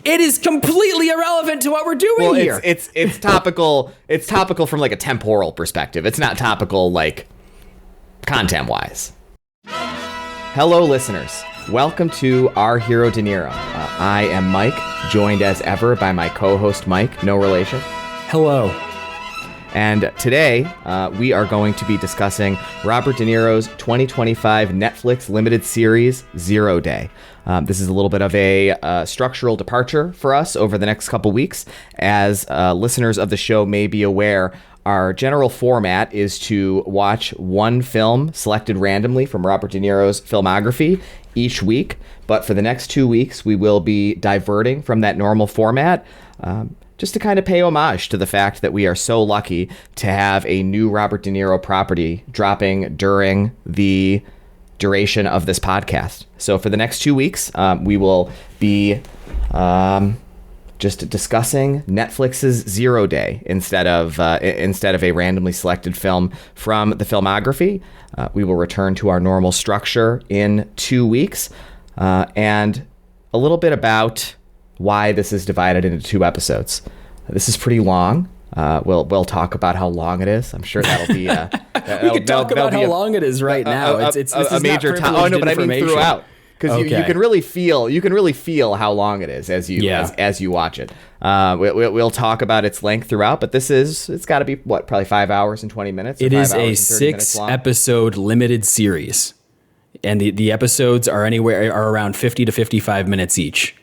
It is completely irrelevant to what we're doing here. It's topical. It's topical from like a temporal perspective. It's not topical like content-wise. Hello, listeners. Welcome to Our Hero De Niro. I am Mike, joined as ever by my co-host Mike, no relation. Hello. And today, we are going to be discussing Robert De Niro's 2025 Netflix limited series, Zero Day. This is a little bit of a structural departure for us over the next couple weeks. As listeners of the show may be aware, our general format is to watch one film selected randomly from Robert De Niro's filmography each week. But for the next 2 weeks, we will be diverting from that normal format, just to kind of pay homage to the fact that we are so lucky to have a new Robert De Niro property dropping during the duration of this podcast. So for the next 2 weeks, we will be just discussing Netflix's Zero Day instead of a randomly selected film from the filmography. We will return to our normal structure in 2 weeks, and a little bit about why this is divided into 2 episodes. This is pretty long. We'll talk about how long it is. I'm sure that'll be. We could talk about how long it is right now. It's a major time. Oh no, but I mean throughout. Because you can really feel how long it is as you watch it. We'll talk about its length throughout, but it's got to be probably 5 hours and 20 minutes. It is a 6-episode limited series, and the episodes are around 50 to 55 minutes each.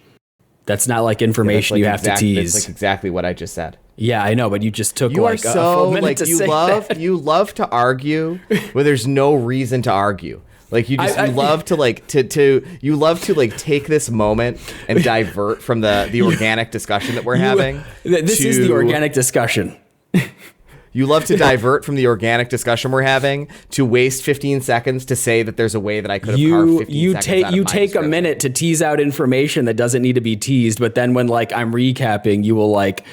That's not like information you have to tease. That's like exactly what I just said. Yeah, I know, but you just took a full minute to say that. You love to argue where there's no reason to argue. Like you love to take this moment and divert from the organic discussion that we're having. This is the organic discussion. You love to divert from the organic discussion we're having to waste 15 seconds to say that there's a way that I could have carved 15 seconds out of my take a minute to tease out information that doesn't need to be teased, but then when like I'm recapping, you will like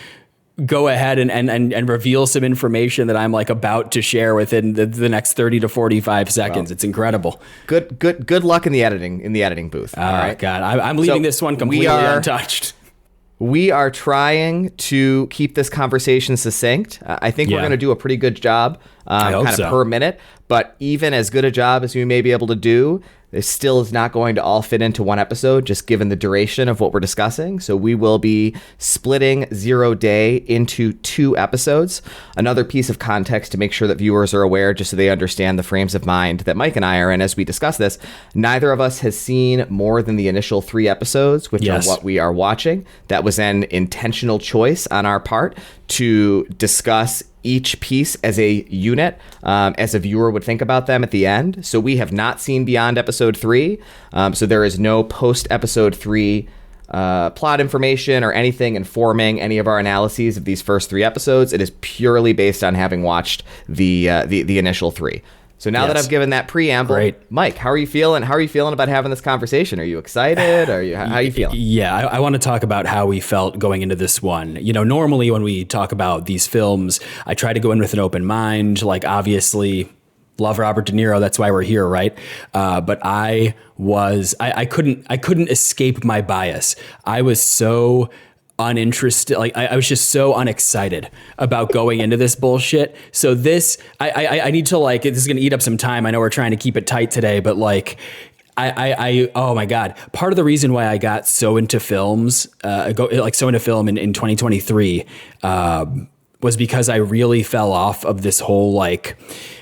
go ahead and reveal some information that I'm like about to share within the next 30 to 45 seconds. Well, it's incredible. Good luck in the editing booth. All right. God, I'm leaving this one completely untouched. We are trying to keep this conversation succinct. I think we're going to do a pretty good job per minute, but even as good a job as we may be able to do, this still is not going to all fit into one episode, just given the duration of what we're discussing. So we will be splitting Zero Day into 2 episodes. Another piece of context to make sure that viewers are aware, just so they understand the frames of mind that Mike and I are in as we discuss this. Neither of us has seen more than the initial 3 episodes, which are what we are watching. That was an intentional choice on our part to discuss each piece as a unit, as a viewer would think about them at the end. So we have not seen beyond episode 3. So there is no post episode 3 plot information or anything informing any of our analyses of these first 3 episodes. It is purely based on having watched the initial 3. So now that I've given that preamble, great. Mike, how are you feeling? How are you feeling about having this conversation? Are you excited? How are you feeling? Yeah, I want to talk about how we felt going into this one. You know, normally when we talk about these films, I try to go in with an open mind. Like, obviously, love Robert De Niro. That's why we're here, right? But I couldn't escape my bias. I was so uninterested, like I was just so unexcited about going into this bullshit. So this, I need to like, this is going to eat up some time. I know we're trying to keep it tight today, but like, oh my God. Part of the reason why I got so into films, so into film in 2023, was because I really fell off of this whole, like,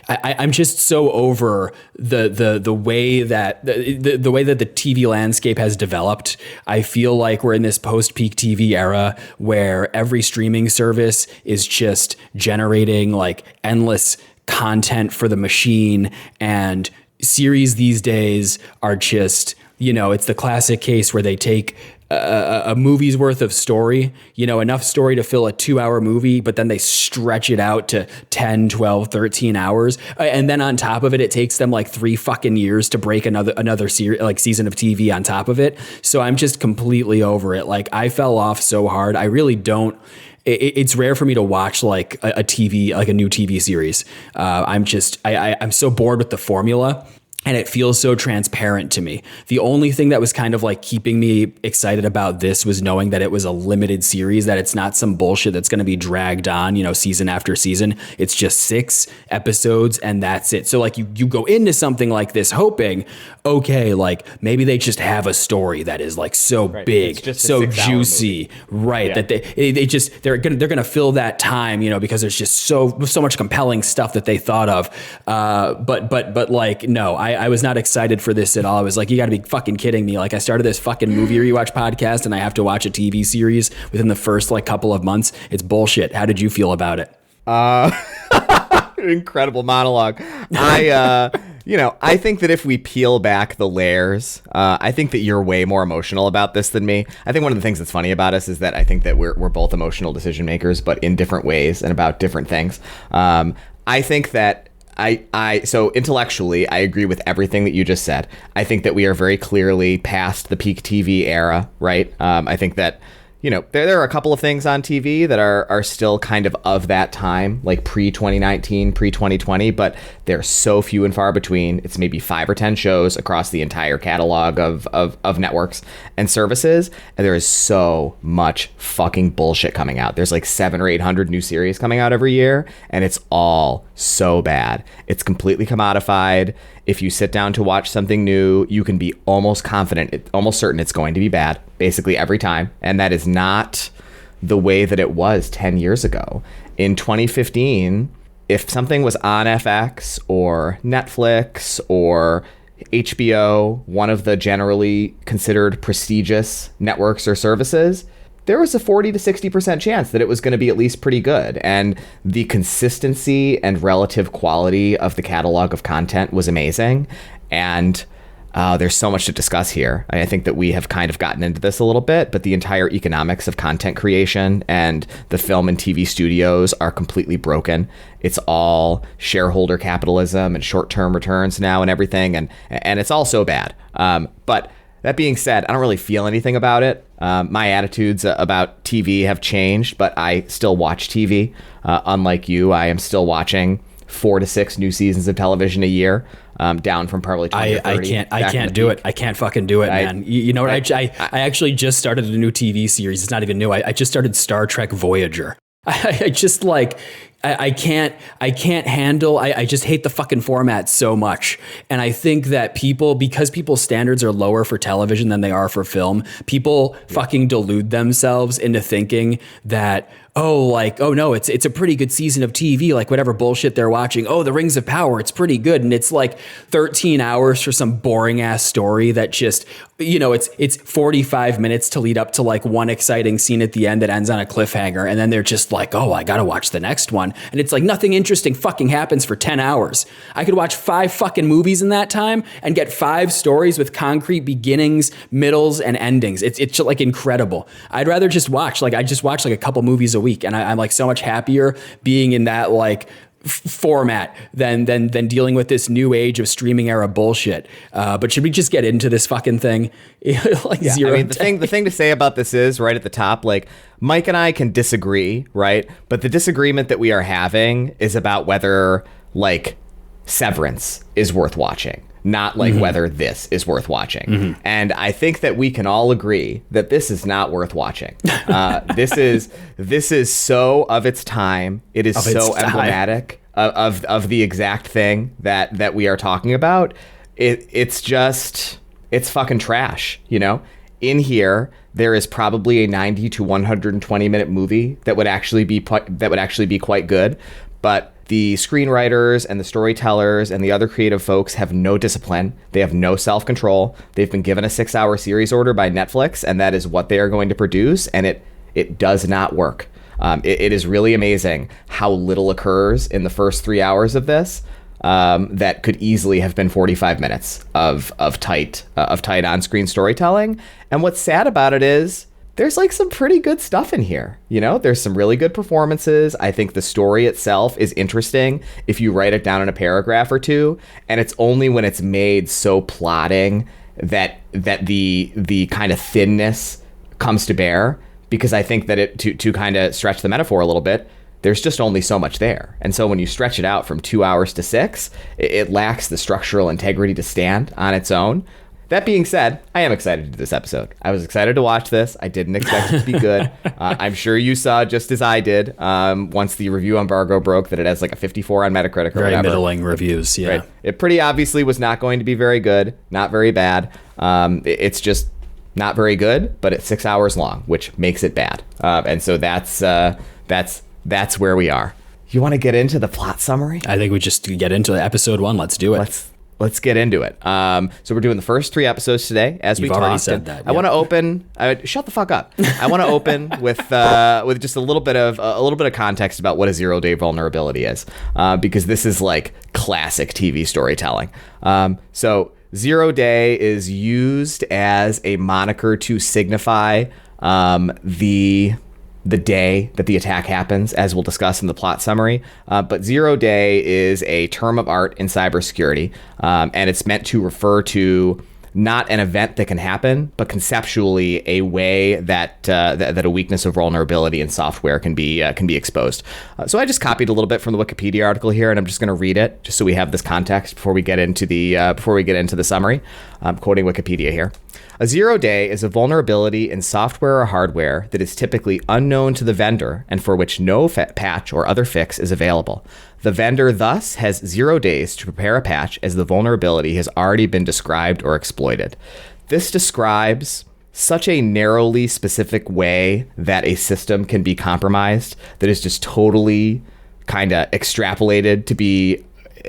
I'm just so over the way that the way that the TV landscape has developed. I feel like we're in this post-peak TV era where every streaming service is just generating like endless content for the machine, and series these days are just, you know, it's the classic case where they take a movie's worth of story, you know, enough story to fill a 2-hour movie, but then they stretch it out to 10, 12, 13 hours. And then on top of it, it takes them like 3 fucking years to break another season of TV on top of it. So I'm just completely over it. Like, I fell off so hard. I really don't. It's rare for me to watch like a new TV series. I'm so bored with the formula. and it feels so transparent to me. The only thing that was kind of like keeping me excited about this was knowing that it was a limited series, that it's not some bullshit that's going to be dragged on, you know, season after season. It's just 6 episodes and that's it. So like you go into something like this hoping, okay, like maybe they just have a story that is like so big, so juicy, right? Yeah. That they're gonna fill that time, you know, because there's just so much compelling stuff that they thought of. But like, no, I was not excited for this at all. I was like, you got to be fucking kidding me. Like I started this fucking movie rewatch podcast and I have to watch a TV series within the first like couple of months. It's bullshit. How did you feel about it? Incredible monologue. I think that if we peel back the layers, I think that you're way more emotional about this than me. I think one of the things that's funny about us is that I think that we're both emotional decision makers, but in different ways and about different things. I think that so intellectually, I agree with everything that you just said. I think that we are very clearly past the peak TV era, right? I think that, you know, there are a couple of things on TV that are still kind of that time, like pre-2019, pre-2020, but they're so few and far between. It's maybe 5 or 10 shows across the entire catalog of networks and services, and there is so much fucking bullshit coming out. There's like 700 or 800 new series coming out every year, and it's all so bad. It's completely commodified. If you sit down to watch something new, you can be almost confident, almost certain it's going to be bad, basically every time. And that is not the way that it was 10 years ago. In 2015, if something was on FX or Netflix or HBO, one of the generally considered prestigious networks or services, there was a 40 to 60% chance that it was going to be at least pretty good. And the consistency and relative quality of the catalog of content was amazing. And there's so much to discuss here. I think that we have kind of gotten into this a little bit, but the entire economics of content creation and the film and TV studios are completely broken. It's all shareholder capitalism and short-term returns now and everything. And it's all so bad. But that being said, I don't really feel anything about it. My attitudes about TV have changed, but I still watch TV. Unlike you, I am still watching 4 to 6 new seasons of television a year, down from probably 20 or 30. I can't do it. I can't fucking do it, man. You know what? I actually just started a new TV series. It's not even new. I just started Star Trek Voyager. I just like... I can't handle, I just hate the fucking format so much. And I think that because people's standards are lower for television than they are for film, people fucking delude themselves into thinking that, oh no, it's a pretty good season of TV, like whatever bullshit they're watching. Oh, The Rings of Power, it's pretty good. And it's like 13 hours for some boring ass story that just, you know, it's 45 minutes to lead up to like one exciting scene at the end that ends on a cliffhanger. And then they're just like, oh, I gotta watch the next one. And it's like nothing interesting fucking happens for 10 hours. I could watch 5 fucking movies in that time and get 5 stories with concrete beginnings, middles, and endings. It's like incredible. I'd rather just watch, like I just watch like a couple movies a week, and I'm like so much happier being in that like format than dealing with this new age of streaming era bullshit. But should we just get into this fucking thing? Zero. I mean, the thing to say about this is right at the top, like Mike and I can disagree, right? But the disagreement that we are having is about whether like Severance is worth watching, not like whether this is worth watching. And I think that we can all agree that this is not worth watching. This is so of its time. It is so emblematic of the exact thing that we are talking about. It's fucking trash, you know? In here, there is probably a 90 to 120 minute movie that would actually be quite good, but the screenwriters and the storytellers and the other creative folks have no discipline. They have no self-control. They've been given a 6-hour series order by Netflix, and that is what they are going to produce, and it does not work. It is really amazing how little occurs in the first 3 hours of this. That could easily have been 45 minutes of tight on-screen storytelling. And what's sad about it is there's like some pretty good stuff in here. You know, there's some really good performances. I think the story itself is interesting if you write it down in a paragraph or two. And it's only when it's made so plotting that the kind of thinness comes to bear. Because I think that to kind of stretch the metaphor a little bit, there's just only so much there. And so when you stretch it out from 2 hours to 6, it lacks the structural integrity to stand on its own. That being said, I am excited to do this episode. I was excited to watch this. I didn't expect it to be good. I'm sure you saw, just as I did, once the review embargo broke, that it has like a 54 on Metacritic or very whatever. middling reviews, yeah. Right. It pretty obviously was not going to be very good, not very bad. It's just not very good, but it's 6 hours long, which makes it bad. And so that's where we are. You want to get into the plot summary? I think we just get into episode 1. Let's do it. Let's get into it. So we're doing the first 3 episodes today, as we talked. You've already said that. I want to open. Shut the fuck up. I want to open with just a little bit of context about what a 0-day vulnerability is, because this is like classic TV storytelling. So 0 day is used as a moniker to signify the day that the attack happens, as we'll discuss in the plot summary. But 0 day is a term of art in cybersecurity, and it's meant to refer to not an event that can happen, but conceptually a way that a weakness or vulnerability in software can be exposed. So I just copied a little bit from the Wikipedia article here, and I'm just going to read it just so we have this context before we get into the summary. I'm quoting Wikipedia here. A 0 day is a vulnerability in software or hardware that is typically unknown to the vendor and for which no patch or other fix is available. The vendor thus has 0 days to prepare a patch as the vulnerability has already been described or exploited. This describes such a narrowly specific way that a system can be compromised that is just totally kind of extrapolated to be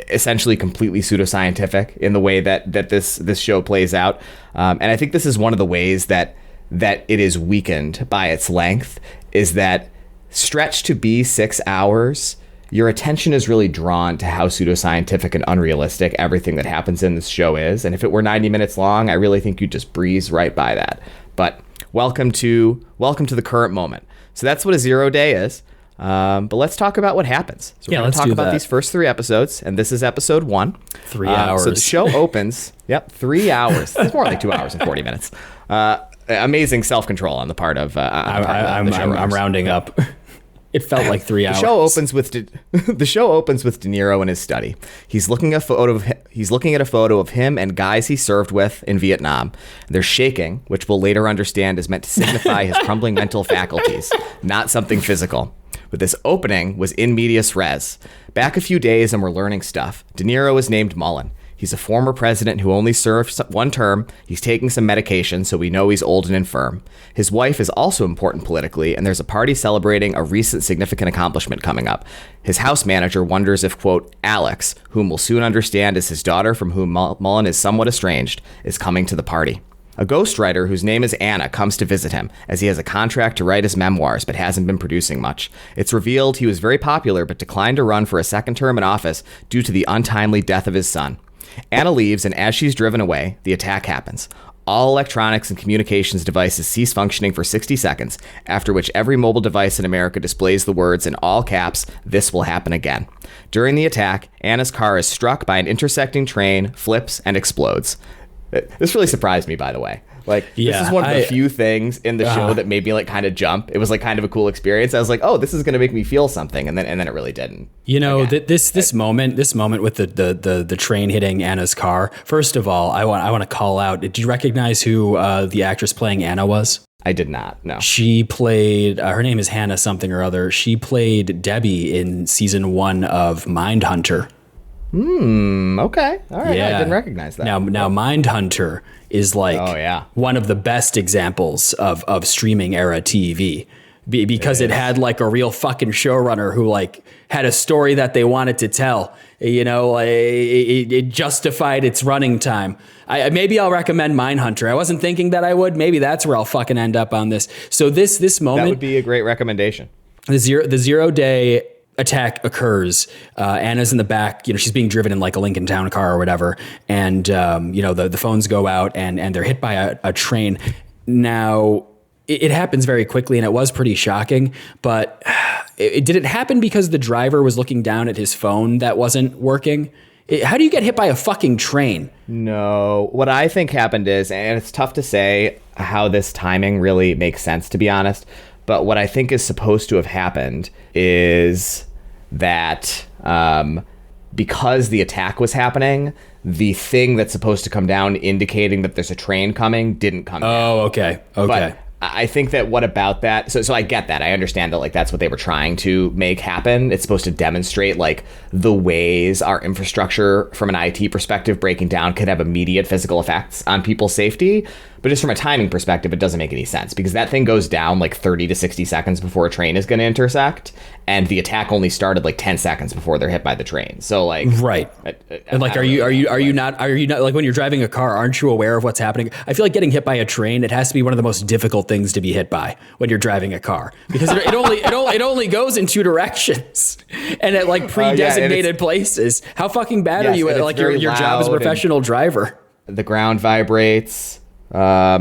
essentially completely pseudoscientific in the way that this show plays out. And I think this is one of the ways that it is weakened by its length, is that stretched to be 6 hours, your attention is really drawn to how pseudoscientific and unrealistic everything that happens in this show is. And if it were 90 minutes long, I really think you'd just breeze right by that. But welcome to the current moment. So that's what a 0 day is. But let's talk about what happens. So we're going to talk about these first 3 episodes, and this is episode 1. 3 hours. So the show opens. 3 hours. It's more like 2 hours and 40 minutes. Amazing self-control on the part of. I'm rounding up. It felt like 3 hours. The show opens with De Niro in his study. He's looking at a photo of him and guys he served with in Vietnam. They're shaking, which we'll later understand is meant to signify his crumbling mental faculties, not something physical. But this opening was in medias res. Back a few days and we're learning stuff. De Niro is named Mullen. He's a former president who only served 1 term. He's taking some medication, so we know he's old and infirm. His wife is also important politically, and there's a party celebrating a recent significant accomplishment coming up. His house manager wonders if, quote, Alex, whom we'll soon understand is his daughter from whom Mullen is somewhat estranged, is coming to the party. A ghostwriter whose name is Anna comes to visit him, as he has a contract to write his memoirs but hasn't been producing much. It's revealed he was very popular but declined to run for a second term in office due to the untimely death of his son. Anna leaves, and as she's driven away, the attack happens. All electronics and communications devices cease functioning for 60 seconds, after which every mobile device in America displays the words in all caps, "This will happen again." During the attack, Anna's car is struck by an intersecting train, flips, and explodes. This really surprised me, by the way. This is one of the few things in the show that made me kind of jump. It was kind of a cool experience. I was like, oh, this is going to make me feel something, and then it really didn't. This moment with the train hitting Anna's car. First of all, I want to call out. Did you recognize who the actress playing Anna was? I did not. No. She played. Her name is Hannah something or other. She played Debbie in season 1 of Mindhunter. Okay. All right. Yeah. I didn't recognize that. Now Mindhunter is one of the best examples of streaming era TV because it had a real fucking showrunner who had a story that they wanted to tell. It justified its running time. Maybe I'll recommend Mindhunter. I wasn't thinking that I would. Maybe that's where I'll fucking end up on this. So this moment, that would be a great recommendation. The 0 day attack occurs. Anna's in the back, she's being driven in a Lincoln Town car or whatever. And, the phones go out and they're hit by a train. Now it happens very quickly and it was pretty shocking, but did it happen because the driver was looking down at his phone that wasn't working? How do you get hit by a fucking train? No, what I think happened is, and it's tough to say how this timing really makes sense, to be honest, But what I think is supposed to have happened is that because the attack was happening, the thing that's supposed to come down indicating that there's a train coming didn't come down. Oh, okay. But I think that what about that? So I get that. I understand that like that's what they were trying to make happen. It's supposed to demonstrate like the ways our infrastructure from an IT perspective breaking down could have immediate physical effects on people's safety. But just from a timing perspective, it doesn't make any sense because that thing goes down like 30 to 60 seconds before a train is going to intersect. And the attack only started like 10 seconds before they're hit by the train. So like, right. And like, are you not like when you're driving a car, aren't you aware of what's happening? I feel like getting hit by a train, it has to be one of the most difficult things to be hit by when you're driving a car because it only goes in two directions and at like pre-designated places. How fucking bad are you at like your job as a professional driver? The ground vibrates. There are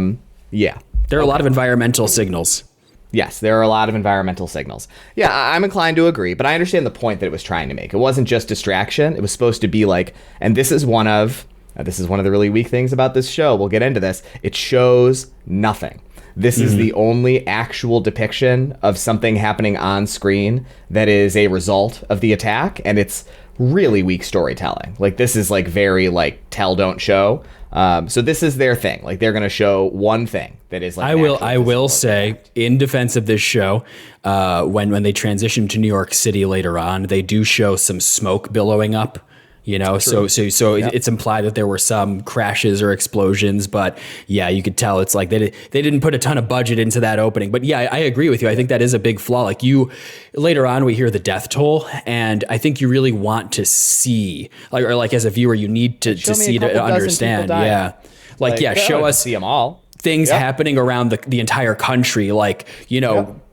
a lot of environmental signals. Yes, there are a lot of environmental signals. Yeah, I'm inclined to agree, but I understand the point that it was trying to make. It wasn't just distraction. It was supposed to be like, and this is one of the really weak things about this show. We'll get into this. It shows nothing. This is the only actual depiction of something happening on screen that is a result of the attack, and it's really weak storytelling. Like this is like very like tell don't show. So this is their thing. Like they're going to show one thing that is like. I will say in defense of this show, when they transition to New York City later on, they do show some smoke billowing up. You know, so it's implied that there were some crashes or explosions, but yeah, you could tell it's like they didn't put a ton of budget into that opening. But yeah, I agree with you. I think that is a big flaw. Like later on, we hear the death toll, and I think you really want to see, like as a viewer, you need to see to understand. Yeah, show us see them all. Things happening around the entire country, like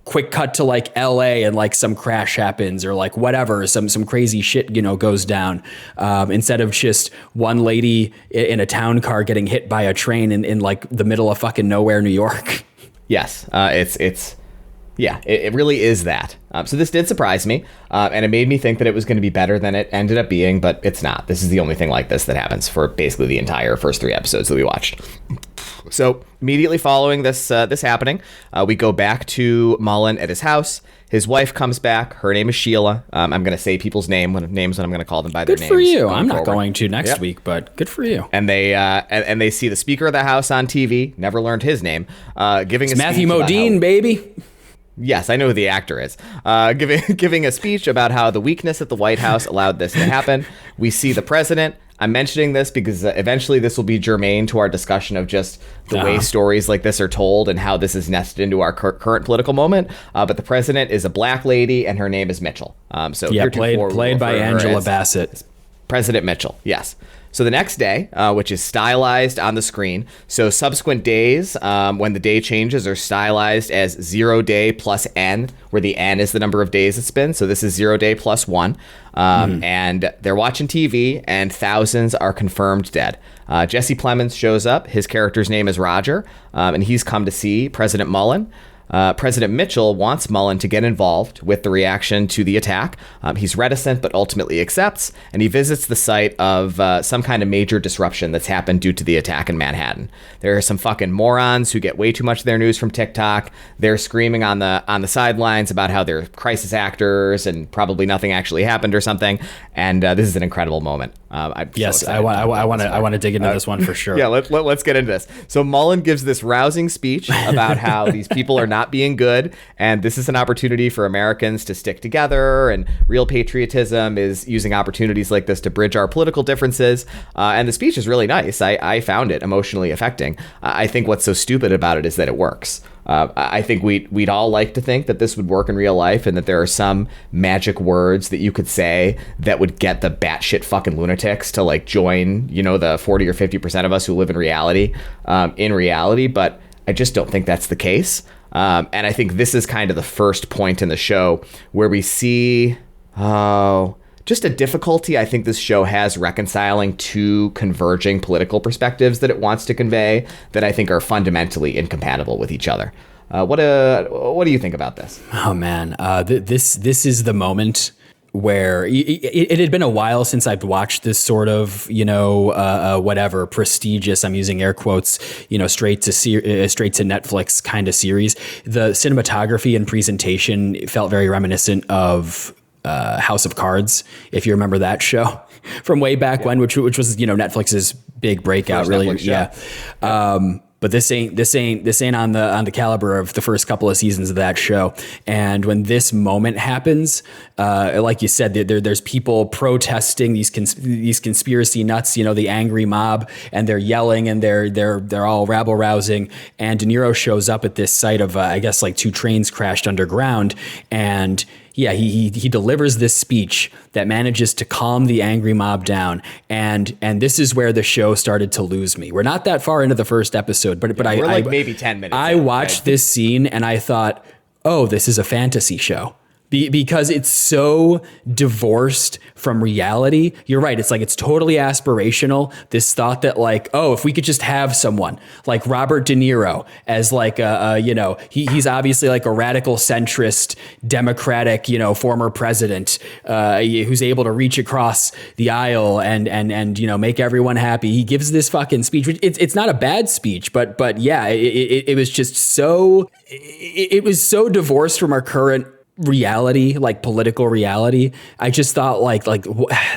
quick cut to like LA and like some crash happens or like whatever, some crazy shit, goes down. Instead of just one lady in a town car getting hit by a train in like the middle of fucking nowhere, New York. Yes. It really is that. So this did surprise me, and it made me think that it was going to be better than it ended up being, but it's not. This is the only thing like this that happens for basically the entire first 3 episodes that we watched. So immediately following this happening, we go back to Mullen at his house. His wife comes back. Her name is Sheila. I'm going to say people's names when I'm going to call them by their names. Good for you. I'm not going to next week, but good for you. And they see the Speaker of the House on TV. Never learned his name. Giving it's Matthew Modine, baby. Yes, I know who the actor is. Giving a speech about how the weakness at the White House allowed this to happen. We see the president. I'm mentioning this because eventually this will be germane to our discussion of just the way stories like this are told and how this is nested into our current political moment. But the president is a black lady, and her name is Mitchell. Played by Angela Bassett. President Mitchell, yes. So the next day, which is stylized on the screen, so subsequent days, when the day changes, are stylized as 0 day plus N, where the N is the number of days it's been. So this is 0 day plus 1. And they're watching TV, and thousands are confirmed dead. Jesse Plemons shows up. His character's name is Roger, and he's come to see President Mullen. President Mitchell wants Mullen to get involved with the reaction to the attack. He's reticent, but ultimately accepts, and he visits the site of some kind of major disruption that's happened due to the attack in Manhattan. There are some fucking morons who get way too much of their news from TikTok. They're screaming on the sidelines about how they're crisis actors and probably nothing actually happened or something. And this is an incredible moment. I want to dig into this one for sure. Yeah, let's get into this. So Mullen gives this rousing speech about how these people are not being good, and this is an opportunity for Americans to stick together, and real patriotism is using opportunities like this to bridge our political differences. And the speech is really nice. I found it emotionally affecting. I think what's so stupid about it is that it works. I think we'd all like to think that this would work in real life, and that there are some magic words that you could say that would get the batshit fucking lunatics to like join, the 40 or 50% of us who live in reality, but I just don't think that's the case. And I think this is kind of the first point in the show where we see, just a difficulty I think this show has reconciling two converging political perspectives that it wants to convey that I think are fundamentally incompatible with each other. What do you think about this? Oh man, this is the moment where it had been a while since I'd watched this sort of, whatever prestigious, I'm using air quotes, straight to Netflix kind of series. The cinematography and presentation felt very reminiscent of House of Cards, if you remember that show from way back when, which was, Netflix's big breakout, first really. Netflix Yeah. But this ain't on the caliber of the first couple of seasons of that show. And when this moment happens, like you said, there's people protesting, these conspiracy nuts, the angry mob, and they're yelling and they're all rabble rousing. And De Niro shows up at this site of I guess like two trains crashed underground, and yeah, he delivers this speech that manages to calm the angry mob down, and this is where the show started to lose me. We're not that far into the first episode, but we're like maybe 10 minutes. I watched this scene and I thought, oh, this is a fantasy show. Because it's so divorced from reality. You're right. It's like, it's totally aspirational. This thought that like, oh, if we could just have someone like Robert De Niro as like he's obviously like a radical centrist Democratic, former president, who's able to reach across the aisle and make everyone happy. He gives this fucking speech. It's not a bad speech, but yeah, it was just so, it was so divorced from our current reality, like political reality. I just thought like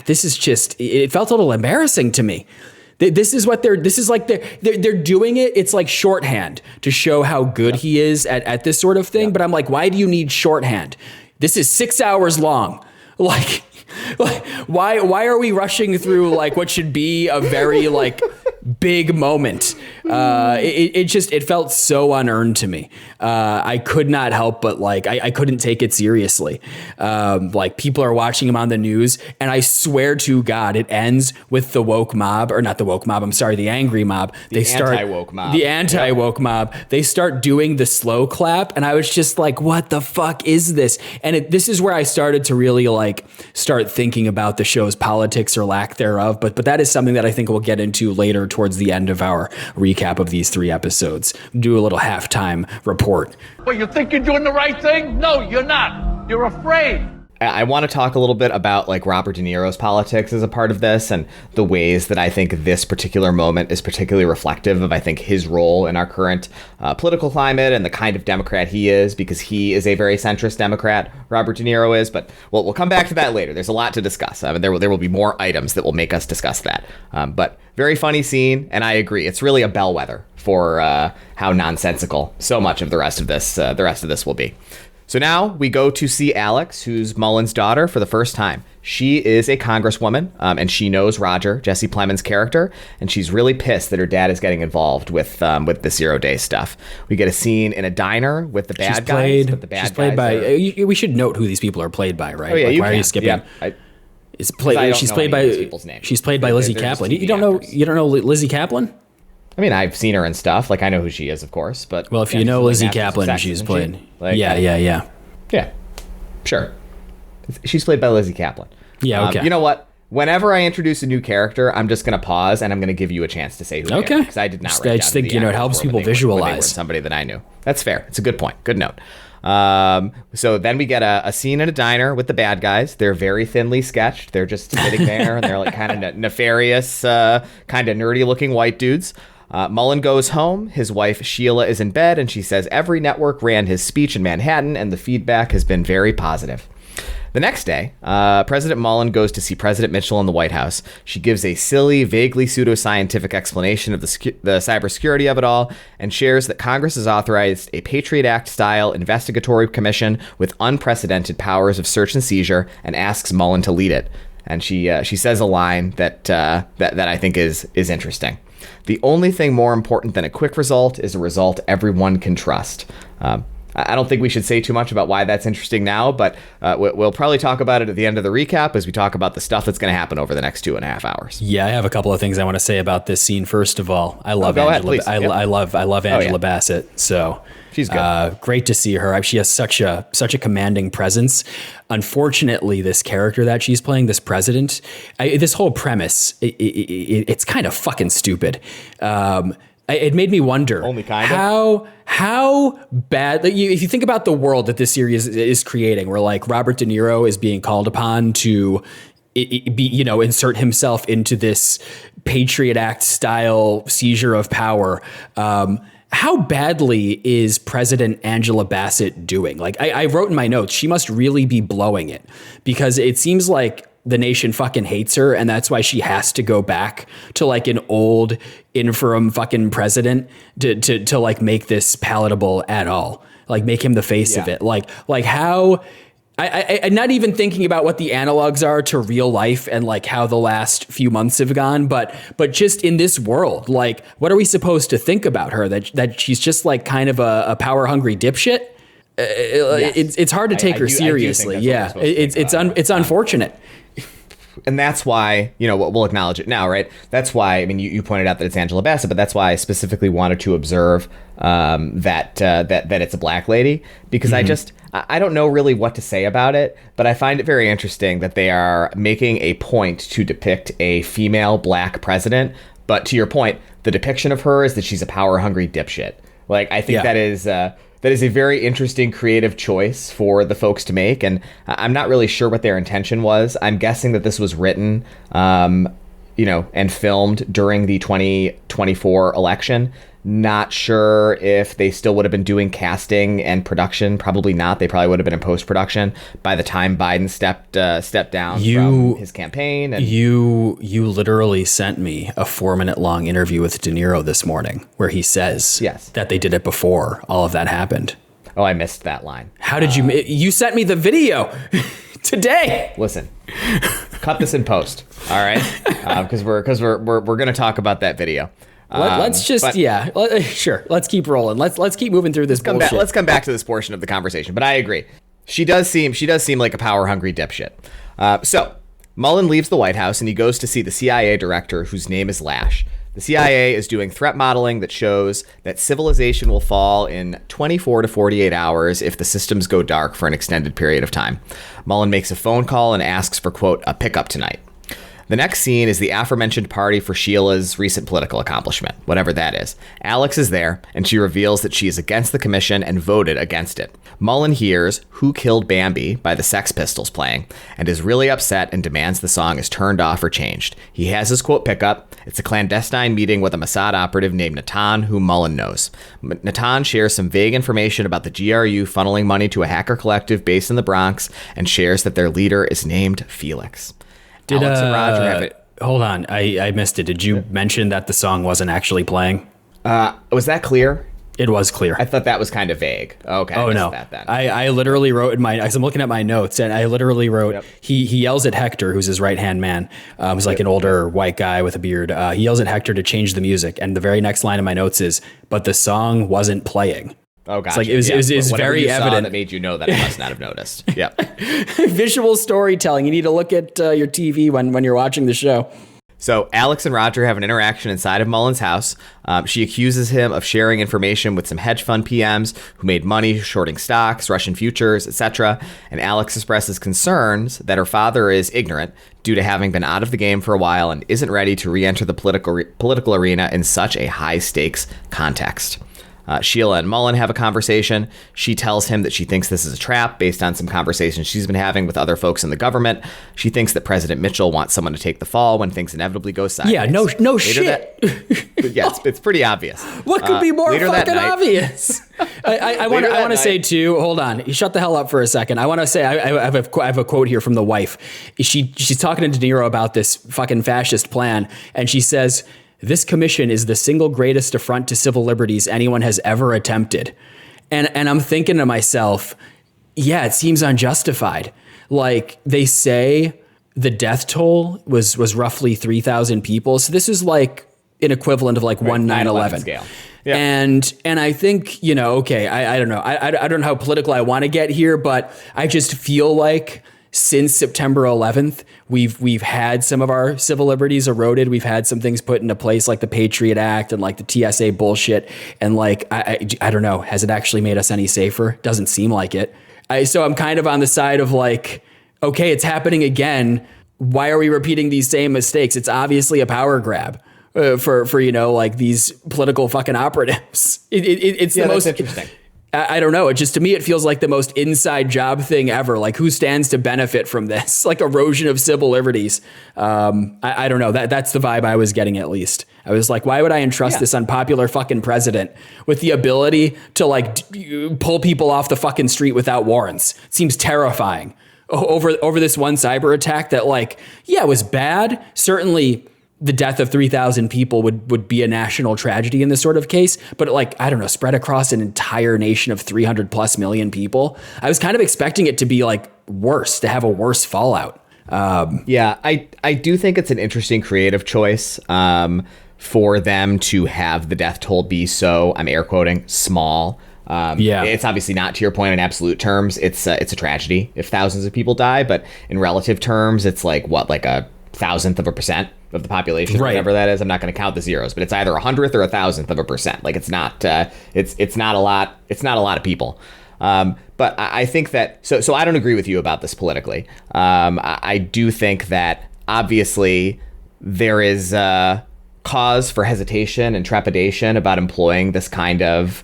this is just, it felt a little embarrassing to me. This is like they're doing it. It's like shorthand to show how good he is at this sort of thing. But I'm like, why do you need shorthand? This is 6 hours long. Like why are we rushing through like what should be a very like big moment? It felt so unearned to me. I could not help but like I couldn't take it seriously. Like people are watching him on the news, and I swear to God, it ends with the woke mob, or not the woke mob. I'm sorry, the angry mob. The anti-woke mob. The anti-woke mob. They start doing the slow clap, and I was just like, what the fuck is this? And this is where I started to really like start thinking about the show's politics or lack thereof. But that is something that I think we'll get into later towards the end of our recap of these 3 episodes. Do a little halftime report. Well, you think you're doing the right thing? No, you're not. You're afraid. I want to talk a little bit about like Robert De Niro's politics as a part of this, and the ways that I think this particular moment is particularly reflective of, I think, his role in our current political climate and the kind of Democrat he is, because he is a very centrist Democrat, Robert De Niro is. But we'll come back to that later. There's a lot to discuss. There will be more items that will make us discuss that. But very funny scene, and I agree. It's really a bellwether for how nonsensical so much of the rest of this will be. So now we go to see Alex, who's Mullen's daughter, for the first time. She is a congresswoman, and she knows Roger, Jesse Plemons' character, and she's really pissed that her dad is getting involved with the 0 Day stuff. We get a scene in a diner with the bad guys. But the bad she's played by. We should note who these people are played by, right? Oh yeah, like, you why can. Are you skipping? Yeah, she's played by Lizzie Kaplan. You don't know Lizzie Kaplan? I mean, I've seen her and stuff. Like, I know who she is, of course. But well, if you know Lizzie Kaplan, she's played. Like, yeah. Sure. She's played by Lizzie Kaplan. Yeah. Okay. You know what? Whenever I introduce a new character, I'm just going to pause and I'm going to give you a chance to say who. Okay. Because I did not. I just think it helps people visualize somebody that I knew. That's fair. It's a good point. Good note. So then we get a scene in a diner with the bad guys. They're very thinly sketched. They're just sitting there and they're like kind of nefarious, kind of nerdy looking white dudes. Mullen goes home. His wife, Sheila, is in bed, and she says every network ran his speech in Manhattan, and the feedback has been very positive. The next day, President Mullen goes to see President Mitchell in the White House. She gives a silly, vaguely pseudoscientific explanation of the cybersecurity of it all, and shares that Congress has authorized a Patriot Act-style investigatory commission with unprecedented powers of search and seizure, and asks Mullen to lead it. And she says a line that I think is interesting. The only thing more important than a quick result is a result everyone can trust. I don't think we should say too much about why that's interesting now, but we'll probably talk about it at the end of the recap as we talk about the stuff that's going to happen over the next 2.5 hours. Yeah, I have a couple of things I want to say about this scene. First of all, I love Angela. I love Angela Bassett. So she's good. Great to see her. She has such a commanding presence. Unfortunately, this character that she's playing, this president, this whole premise, it's kind of fucking stupid. it made me wonder only kind of how bad, like, if you think about the world that this series is creating, where like Robert De Niro is being called upon to insert himself into this Patriot Act style seizure of power. How badly is President Angela Bassett doing? Like I wrote in my notes, she must really be blowing it, because it seems like the nation fucking hates her, and that's why she has to go back to like an old infirm fucking president to like make this palatable at all, like make him the face of it. Like how I'm not even thinking about what the analogs are to real life and like how the last few months have gone, but just in this world, like what are we supposed to think about her? That she's just like kind of a power hungry dipshit. Yes. It's hard to take her seriously. Yeah, it's unfortunate. And that's why, we'll acknowledge it now, right? That's why, I mean, you pointed out that it's Angela Bassett, but that's why I specifically wanted to observe that it's a black lady, because I don't know really what to say about it, but I find it very interesting that they are making a point to depict a female black president. But to your point, the depiction of her is that she's a power-hungry dipshit. Like, I think that is a very interesting creative choice for the folks to make, and I'm not really sure what their intention was. I'm guessing that this was written, and filmed during the 2024 election. Not sure if they still would have been doing casting and production. Probably not. They probably would have been in post-production by the time Biden stepped down from his campaign. And you literally sent me a 4-minute long interview with De Niro this morning where he says that they did it before all of that happened. Oh, I missed that line. How did you sent me the video today? Listen, cut this in post. All right. Because we're going to talk about that video. Let's sure. Let's keep rolling. Let's keep moving through this bullshit. Let's come back to this portion of the conversation. But I agree. She does seem like a power hungry dipshit. So Mullen leaves the White House and he goes to see the CIA director, whose name is Lash. The CIA is doing threat modeling that shows that civilization will fall in 24 to 48 hours if the systems go dark for an extended period of time. Mullen makes a phone call and asks for, quote, a pickup tonight. The next scene is the aforementioned party for Sheila's recent political accomplishment, whatever that is. Alex is there, and she reveals that she is against the commission and voted against it. Mullen hears Who Killed Bambi by the Sex Pistols playing, and is really upset and demands the song is turned off or changed. He has his quote pickup. It's a clandestine meeting with a Mossad operative named Natan, whom Mullen knows. Natan shares some vague information about the GRU funneling money to a hacker collective based in the Bronx, and shares that their leader is named Felix. Did Alex and Roger have it? Hold on, I missed it. Did you mention that the song wasn't actually playing? Was that clear? It was clear. I thought that was kind of vague. Okay. Oh no. That then. I literally wrote as I'm looking at my notes, and I literally wrote he yells at Hector, who's his right hand man, who's like an older white guy with a beard. He yells at Hector to change the music, and the very next line in my notes is, "But the song wasn't playing." Oh, gotcha. Like it was very evident. That made you know that I must not have noticed. Yeah. Visual storytelling. You need to look at your TV when you're watching the show. So Alex and Roger have an interaction inside of Mullen's house. She accuses him of sharing information with some hedge fund PMs who made money shorting stocks, Russian futures, etc. And Alex expresses concerns that her father is ignorant due to having been out of the game for a while and isn't ready to re-enter the political arena in such a high-stakes context. Sheila and Mullen have a conversation. She tells him that she thinks this is a trap based on some conversations she's been having with other folks in the government. She thinks that President Mitchell wants someone to take the fall when things inevitably go sideways. Yeah, no shit. It's pretty obvious. What could be more fucking obvious? I want to say too. Hold on, you shut the hell up for a second. I want to say I have a quote here from the wife. She's talking to De Niro about this fucking fascist plan, and she says, "This commission is the single greatest affront to civil liberties anyone has ever attempted." And I'm thinking to myself, yeah, it seems unjustified. Like they say the death toll was roughly 3,000 people. So this is like an equivalent of like 1/9/11 scale. Yeah. And I think, okay, I don't know. I don't know how political I want to get here, but I just feel like since September 11th, we've had some of our civil liberties eroded. We've had some things put into place like the Patriot Act and like the TSA bullshit. And like, I don't know, has it actually made us any safer? Doesn't seem like it. So I'm kind of on the side of like, okay, it's happening again. Why are we repeating these same mistakes? It's obviously a power grab, for you know, like these political fucking operatives. It's the most interesting. I don't know. It just, to me, it feels like the most inside job thing ever. Like, who stands to benefit from this? Like erosion of civil liberties. I don't know. That's the vibe I was getting, at least. I was like, why would I entrust this unpopular fucking president with the ability to like pull people off the fucking street without warrants? It seems terrifying. Over this one cyber attack that, like, yeah, was bad. Certainly the death of 3,000 people would be a national tragedy in this sort of case. But like, I don't know, spread across an entire nation of 300 plus million people. I was kind of expecting it to be like worse, to have a worse fallout. Yeah, I do think it's an interesting creative choice for them to have the death toll be so, I'm air quoting, small. It's obviously not, to your point, in absolute terms. It's a tragedy if thousands of people die, but in relative terms, it's like what, like a 1,000% of the population, right? Whatever that is. I'm not going to count the zeros, but it's either 100th or 1,000%. Like, it's not it's not a lot. It's not a lot of people. But I think that so I don't agree with you about this politically. I do think that obviously there is cause for hesitation and trepidation about employing this kind of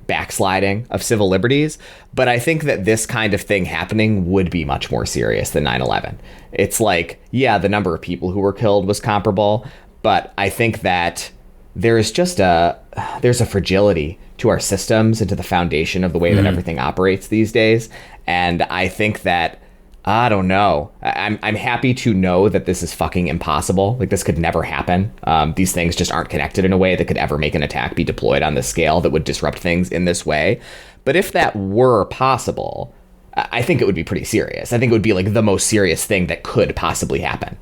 backsliding of civil liberties. But I think that this kind of thing happening would be much more serious than 9/11. It's like, yeah, the number of people who were killed was comparable, but I think that there's a fragility to our systems and to the foundation of the way that everything operates these days. And I think that, I don't know. I'm happy to know that this is fucking impossible. Like, this could never happen. These things just aren't connected in a way that could ever make an attack be deployed on this scale that would disrupt things in this way. But if that were possible, I think it would be pretty serious. I think it would be like the most serious thing that could possibly happen,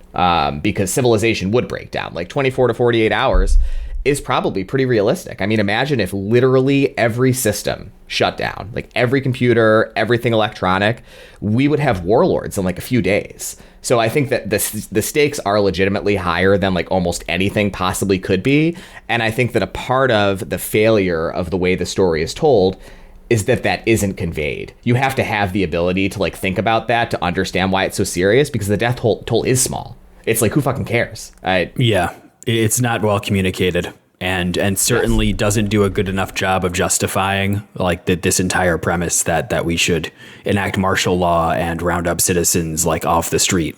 because civilization would break down. Like 24 to 48 hours is probably pretty realistic. I mean, imagine if literally every system shut down, like every computer, everything electronic, we would have warlords in like a few days. So I think that the stakes are legitimately higher than like almost anything possibly could be. And I think that a part of the failure of the way the story is told is that isn't conveyed. You have to have the ability to like think about that to understand why it's so serious, because the death toll is small. It's like, who fucking cares? Yeah. It's not well communicated, and certainly doesn't do a good enough job of justifying like this entire premise that we should enact martial law and round up citizens like off the street.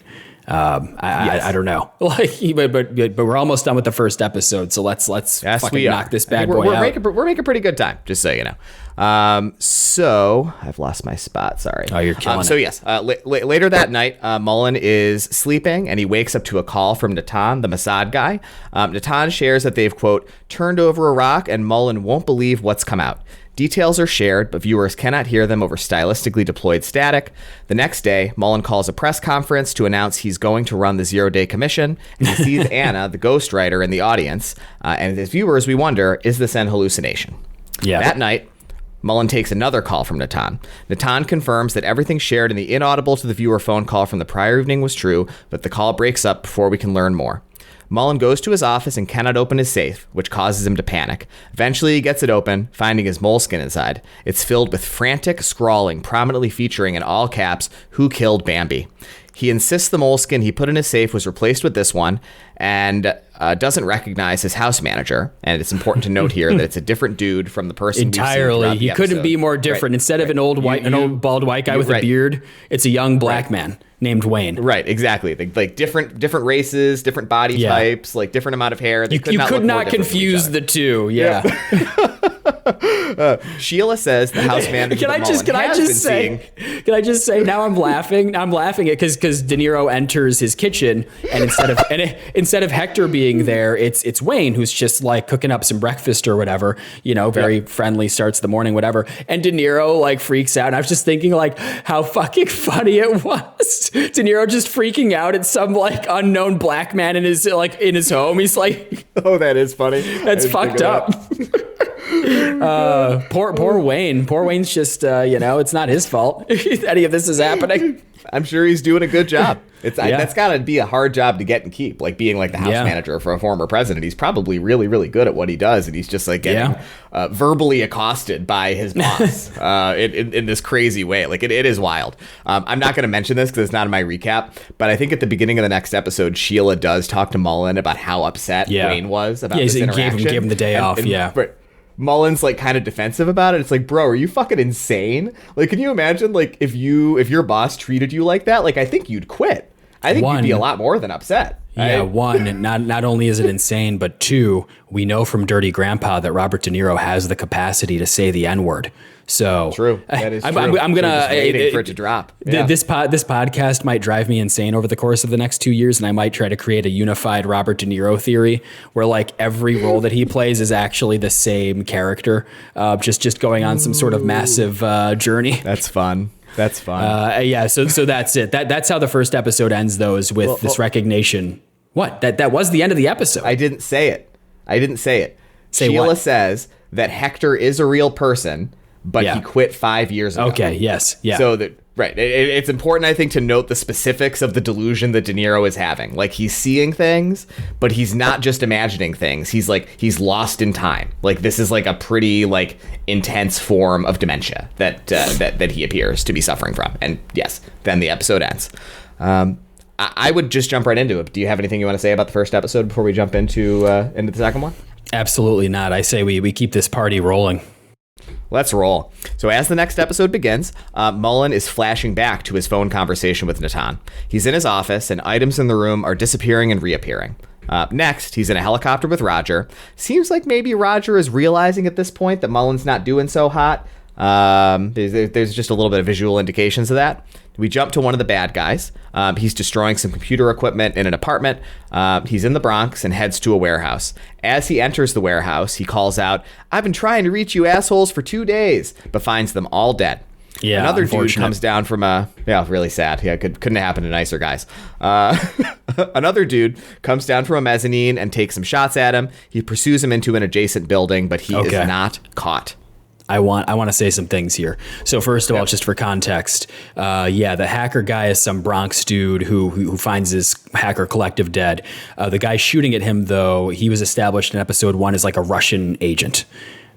I don't know, like, but we're almost done with the first episode, so let's fucking knock this bad boy out. We're making pretty good time, just so you know. So I've lost my spot. Sorry. Oh, you're killing it. So yes, later that night, Mullen is sleeping and he wakes up to a call from Natan, the Mossad guy. Natan shares that they've, quote, turned over a rock and Mullen won't believe what's come out. Details are shared, but viewers cannot hear them over stylistically deployed static. The next day, Mullen calls a press conference to announce he's going to run the zero-day commission, and he sees Anna, the ghostwriter, in the audience. And as viewers, we wonder, is this an hallucination? Yeah. That night, Mullen takes another call from Natan. Natan confirms that everything shared in the inaudible to the viewer phone call from the prior evening was true, but the call breaks up before we can learn more. Mullen goes to his office and cannot open his safe, which causes him to panic. Eventually, he gets it open, finding his moleskin inside. It's filled with frantic scrawling, prominently featuring in all caps, "Who killed Bambi?" He insists the moleskin he put in his safe was replaced with this one, and doesn't recognize his house manager. And it's important to note here that it's a different dude from the person entirely. He couldn't be more different. Right. Instead of an old bald white guy with a beard, it's a young black man named Wayne. Right, exactly. Like different races, different body types, like different amount of hair. You could not confuse the two. Yeah. Sheila says the house manager. Can I just say now I'm laughing. I'm laughing at because De Niro enters his kitchen, and instead of Hector being there, it's Wayne who's just like cooking up some breakfast or whatever, very friendly, starts the morning, whatever. And De Niro like freaks out. And I was just thinking like how fucking funny it was. De Niro just freaking out at some like unknown black man in his home. He's like, oh, that is funny. That's fucked up. Poor Wayne. Poor Wayne's just, it's not his fault any of this is happening. I'm sure he's doing a good job. That's got to be a hard job to get and keep, like being like the house manager for a former president. He's probably really, really good at what he does, and he's just like getting verbally accosted by his boss in this crazy way. Like it is wild. I'm not going to mention this because it's not in my recap, but I think at the beginning of the next episode, Sheila does talk to Mullen about how upset Wayne was about this interaction. Gave him the day off. But Mullen's like kind of defensive about it. It's like, bro, are you fucking insane? Like, can you imagine like if your boss treated you like that? Like, I think you'd quit. I think you'd be a lot more than upset. Yeah, right? One, not only is it insane, but two, we know from Dirty Grandpa that Robert De Niro has the capacity to say the N-word. So true. That is true. I'm gonna waiting for it to drop. Yeah. This podcast might drive me insane over the course of the next 2 years, and I might try to create a unified Robert De Niro theory where like every role that he plays is actually the same character, just going on some sort of massive journey. That's fun. That's fun. So that's it. That's how the first episode ends, though, is with this recognition. What? That was the end of the episode. I didn't say it. Say Sheila what? says that Hector is a real person, but he quit 5 years ago. Okay, yes. Yeah. So that right. It's important, I think, to note the specifics of the delusion that De Niro is having. Like, he's seeing things, but he's not just imagining things. He's lost in time. Like, this is like a pretty like intense form of dementia that he appears to be suffering from. And yes, then the episode ends. I would just jump right into it. Do you have anything you want to say about the first episode before we jump into the second one? Absolutely not. I say we keep this party rolling. Let's roll. So as the next episode begins, Mullen is flashing back to his phone conversation with Natan. He's in his office, and items in the room are disappearing and reappearing. Next, he's in a helicopter with Roger. Seems like maybe Roger is realizing at this point that Mullen's not doing so hot. There's just a little bit of visual indications of that. We jump to one of the bad guys. He's destroying some computer equipment in an apartment. He's in the Bronx and heads to a warehouse. As he enters the warehouse, he calls out, "I've been trying to reach you assholes for 2 days," but finds them all dead. Yeah, another dude comes down from really sad. Yeah, couldn't have happened to nicer guys. Another dude comes down from a mezzanine and takes some shots at him. He pursues him into an adjacent building, but he is not caught. I want to say some things here. So first of all, just for context, the hacker guy is some Bronx dude who finds his hacker collective dead. The guy shooting at him, though, he was established in episode 1 as like a Russian agent.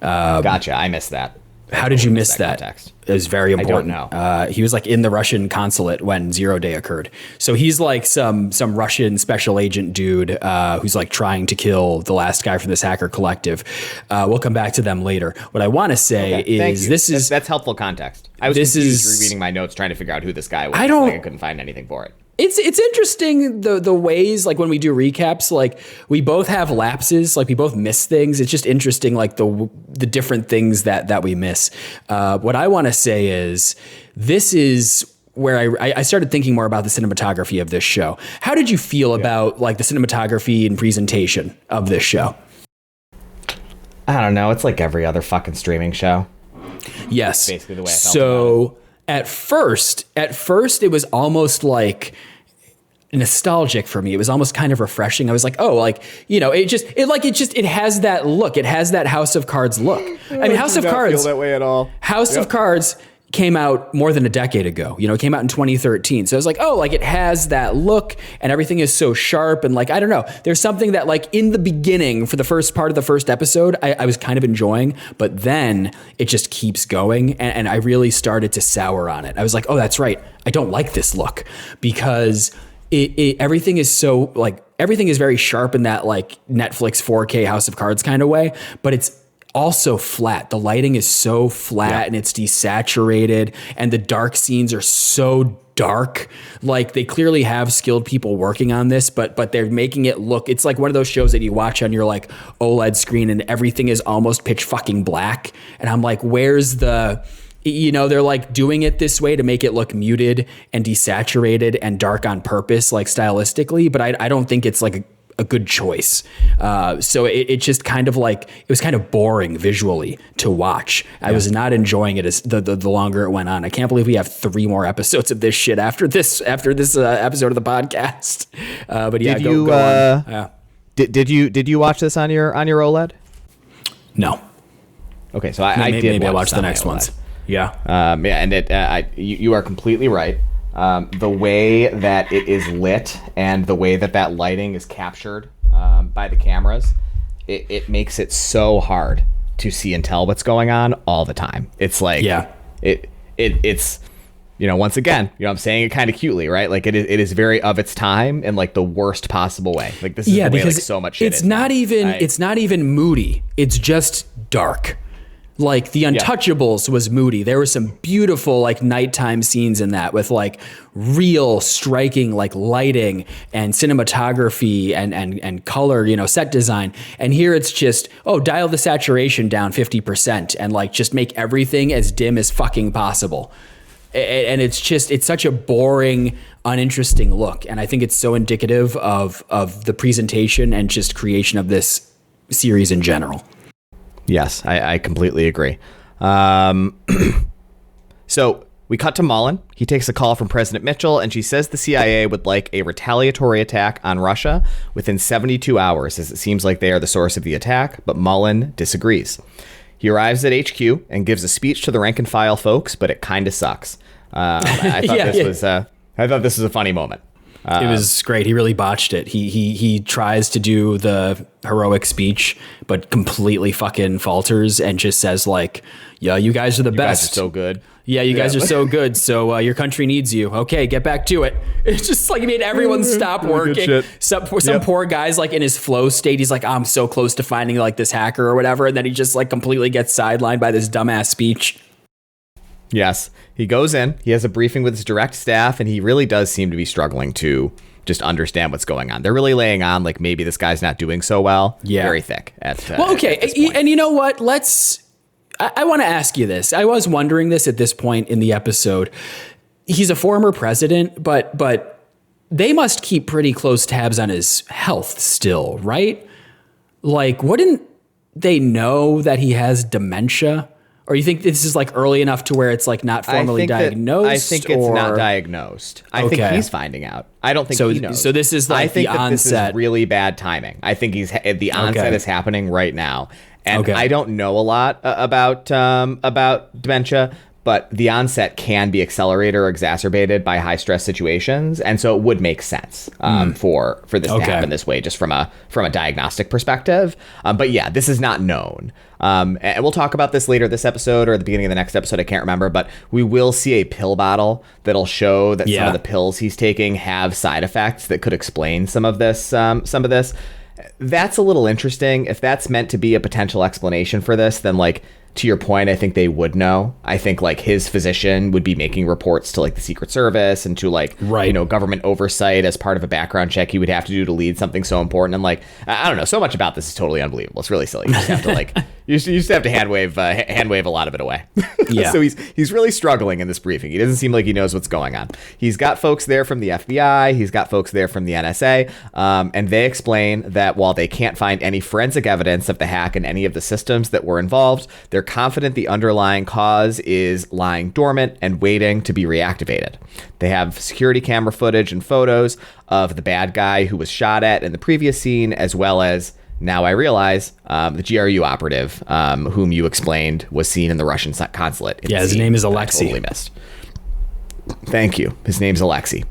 Gotcha. I missed that. How did you miss that? Context. It was very important. I don't know. He was like in the Russian consulate when Zero Day occurred. So he's like some Russian special agent dude who's like trying to kill the last guy from this hacker collective. We'll come back to them later. What I want to say is that's helpful context. I was confused reading my notes trying to figure out who this guy was. I couldn't find anything for it. It's interesting the ways, like when we do recaps, like we both have lapses, like we both miss things. It's just interesting, like the different things that we miss. What I want to say is this is where I started thinking more about the cinematography of this show. How did you feel about like the cinematography and presentation of this show? I don't know. It's like every other fucking streaming show. Yes. Basically the way I felt about it. At first, it was almost like nostalgic for me. It was almost kind of refreshing. I was like, oh, like, you know, it has that look. It has that House of Cards look. I mean, House of Cards feel that way at all. House of Cards came out more than a decade ago. You know, it came out in 2013. So I was like, oh, like it has that look and everything is so sharp. And like, I don't know, there's something that like in the beginning for the first part of the first episode, I was kind of enjoying, but then it just keeps going. And I really started to sour on it. I was like, oh, that's right. I don't like this look because everything is so like, everything is very sharp in that like Netflix 4K House of Cards kind of way, but it's also flat. The lighting is so flat and it's desaturated and the dark scenes are so dark. Like they clearly have skilled people working on this, but they're making it look, it's like one of those shows that you watch on your like OLED screen and everything is almost pitch fucking black. And I'm like, where's the, you know, they're like doing it this way to make it look muted and desaturated and dark on purpose, like stylistically, but I don't think it's like a good choice. So it just kind of like, it was kind of boring visually to watch. I was not enjoying it as the longer it went on. I can't believe we have 3 more episodes of this shit after this episode of the podcast. But yeah, go on. Did you watch this on your OLED? No. Okay, so I did maybe I watch the next ones. Yeah. Yeah, and you are completely right. The way that it is lit and the way that lighting is captured by the cameras, it makes it so hard to see and tell what's going on all the time. It's like, it's, once again, I'm saying it kind of cutely, right? Like it is very of its time in like the worst possible way. Like this is the way like so much shit it's not even moody. It's just dark. Like The Untouchables was moody. There were some beautiful like nighttime scenes in that with like real striking like lighting and cinematography and color, set design. And here it's just, dial the saturation down 50% and like just make everything as dim as fucking possible. And it's such a boring, uninteresting look. And I think it's so indicative of the presentation and just creation of this series in general. Yes, I completely agree. So we cut to Mullen. He takes a call from President Mitchell, and she says the CIA would like a retaliatory attack on Russia within 72 hours, as it seems like they are the source of the attack, but Mullen disagrees. He arrives at HQ and gives a speech to the rank and file folks, but it kind of sucks. I thought this was a funny moment. It was great. He really botched it. He tries to do the heroic speech, but completely fucking falters and just says like, "Yeah, you guys are the best. Guys are so good. Yeah, you guys are so good. So your country needs you. Okay, get back to it." It's just like he made everyone stop working. Some poor guy's like in his flow state. He's like, "I'm so close to finding like this hacker or whatever," and then he just like completely gets sidelined by this dumbass speech. Yes, he goes in, he has a briefing with his direct staff, and he really does seem to be struggling to just understand what's going on. They're really laying on like maybe this guy's not doing so well. Yeah. Very thick. Okay. And you know what? I want to ask you this. I was wondering this at this point in the episode. He's a former president, but they must keep pretty close tabs on his health still, right? Like, wouldn't they know that he has dementia? Or you think this is like early enough to where it's like not formally diagnosed? I think it's not diagnosed. I think he's finding out. I don't think he knows. So this is like the onset. I think that this is really bad timing. I think the onset is happening right now. And I don't know a lot about dementia, but the onset can be accelerated or exacerbated by high stress situations, and so it would make sense for this to happen this way, just from a diagnostic perspective. But yeah, this is not known. And we'll talk about this later this episode or at the beginning of the next episode. I can't remember, but we will see a pill bottle that'll show that some of the pills he's taking have side effects that could explain some of this. That's a little interesting. If that's meant to be a potential explanation for this, then like, to your point, I think they would know. I think like his physician would be making reports to like the Secret Service and to like, government oversight as part of a background check he would have to do to lead something so important. And like, I don't know, so much about this is totally unbelievable. It's really silly. You just have to like, you just have to hand wave a lot of it away. Yeah. So he's really struggling in this briefing. He doesn't seem like he knows what's going on. He's got folks there from the FBI. He's got folks there from the NSA. And they explain that while they can't find any forensic evidence of the hack in any of the systems that were involved, they're confident the underlying cause is lying dormant and waiting to be reactivated. They have security camera footage and photos of the bad guy who was shot at in the previous scene, as well as, now I realize, the GRU operative, whom you explained was seen in the Russian consulate. Yeah, his name is Alexei. Totally missed. Thank you. His name's Alexei.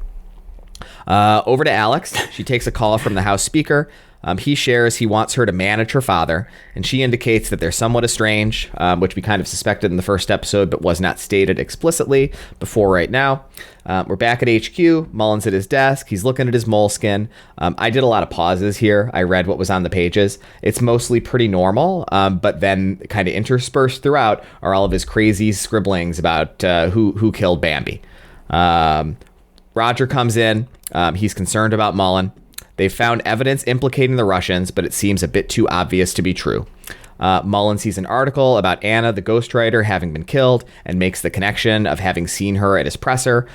Over to Alex. She takes a call from the House Speaker. He shares he wants her to manage her father, and she indicates that they're somewhat estranged, which we kind of suspected in the first episode, but was not stated explicitly before right now. We're back at HQ. Mullen's at his desk. He's looking at his moleskin. I did a lot of pauses here. I read what was on the pages. It's mostly pretty normal, but then kind of interspersed throughout are all of his crazy scribblings about who killed Bambi. Roger comes in. He's concerned about Mullen. They've found evidence implicating the Russians, but it seems a bit too obvious to be true. Mullen sees an article about Anna, the ghostwriter, having been killed and makes the connection of having seen her at his presser.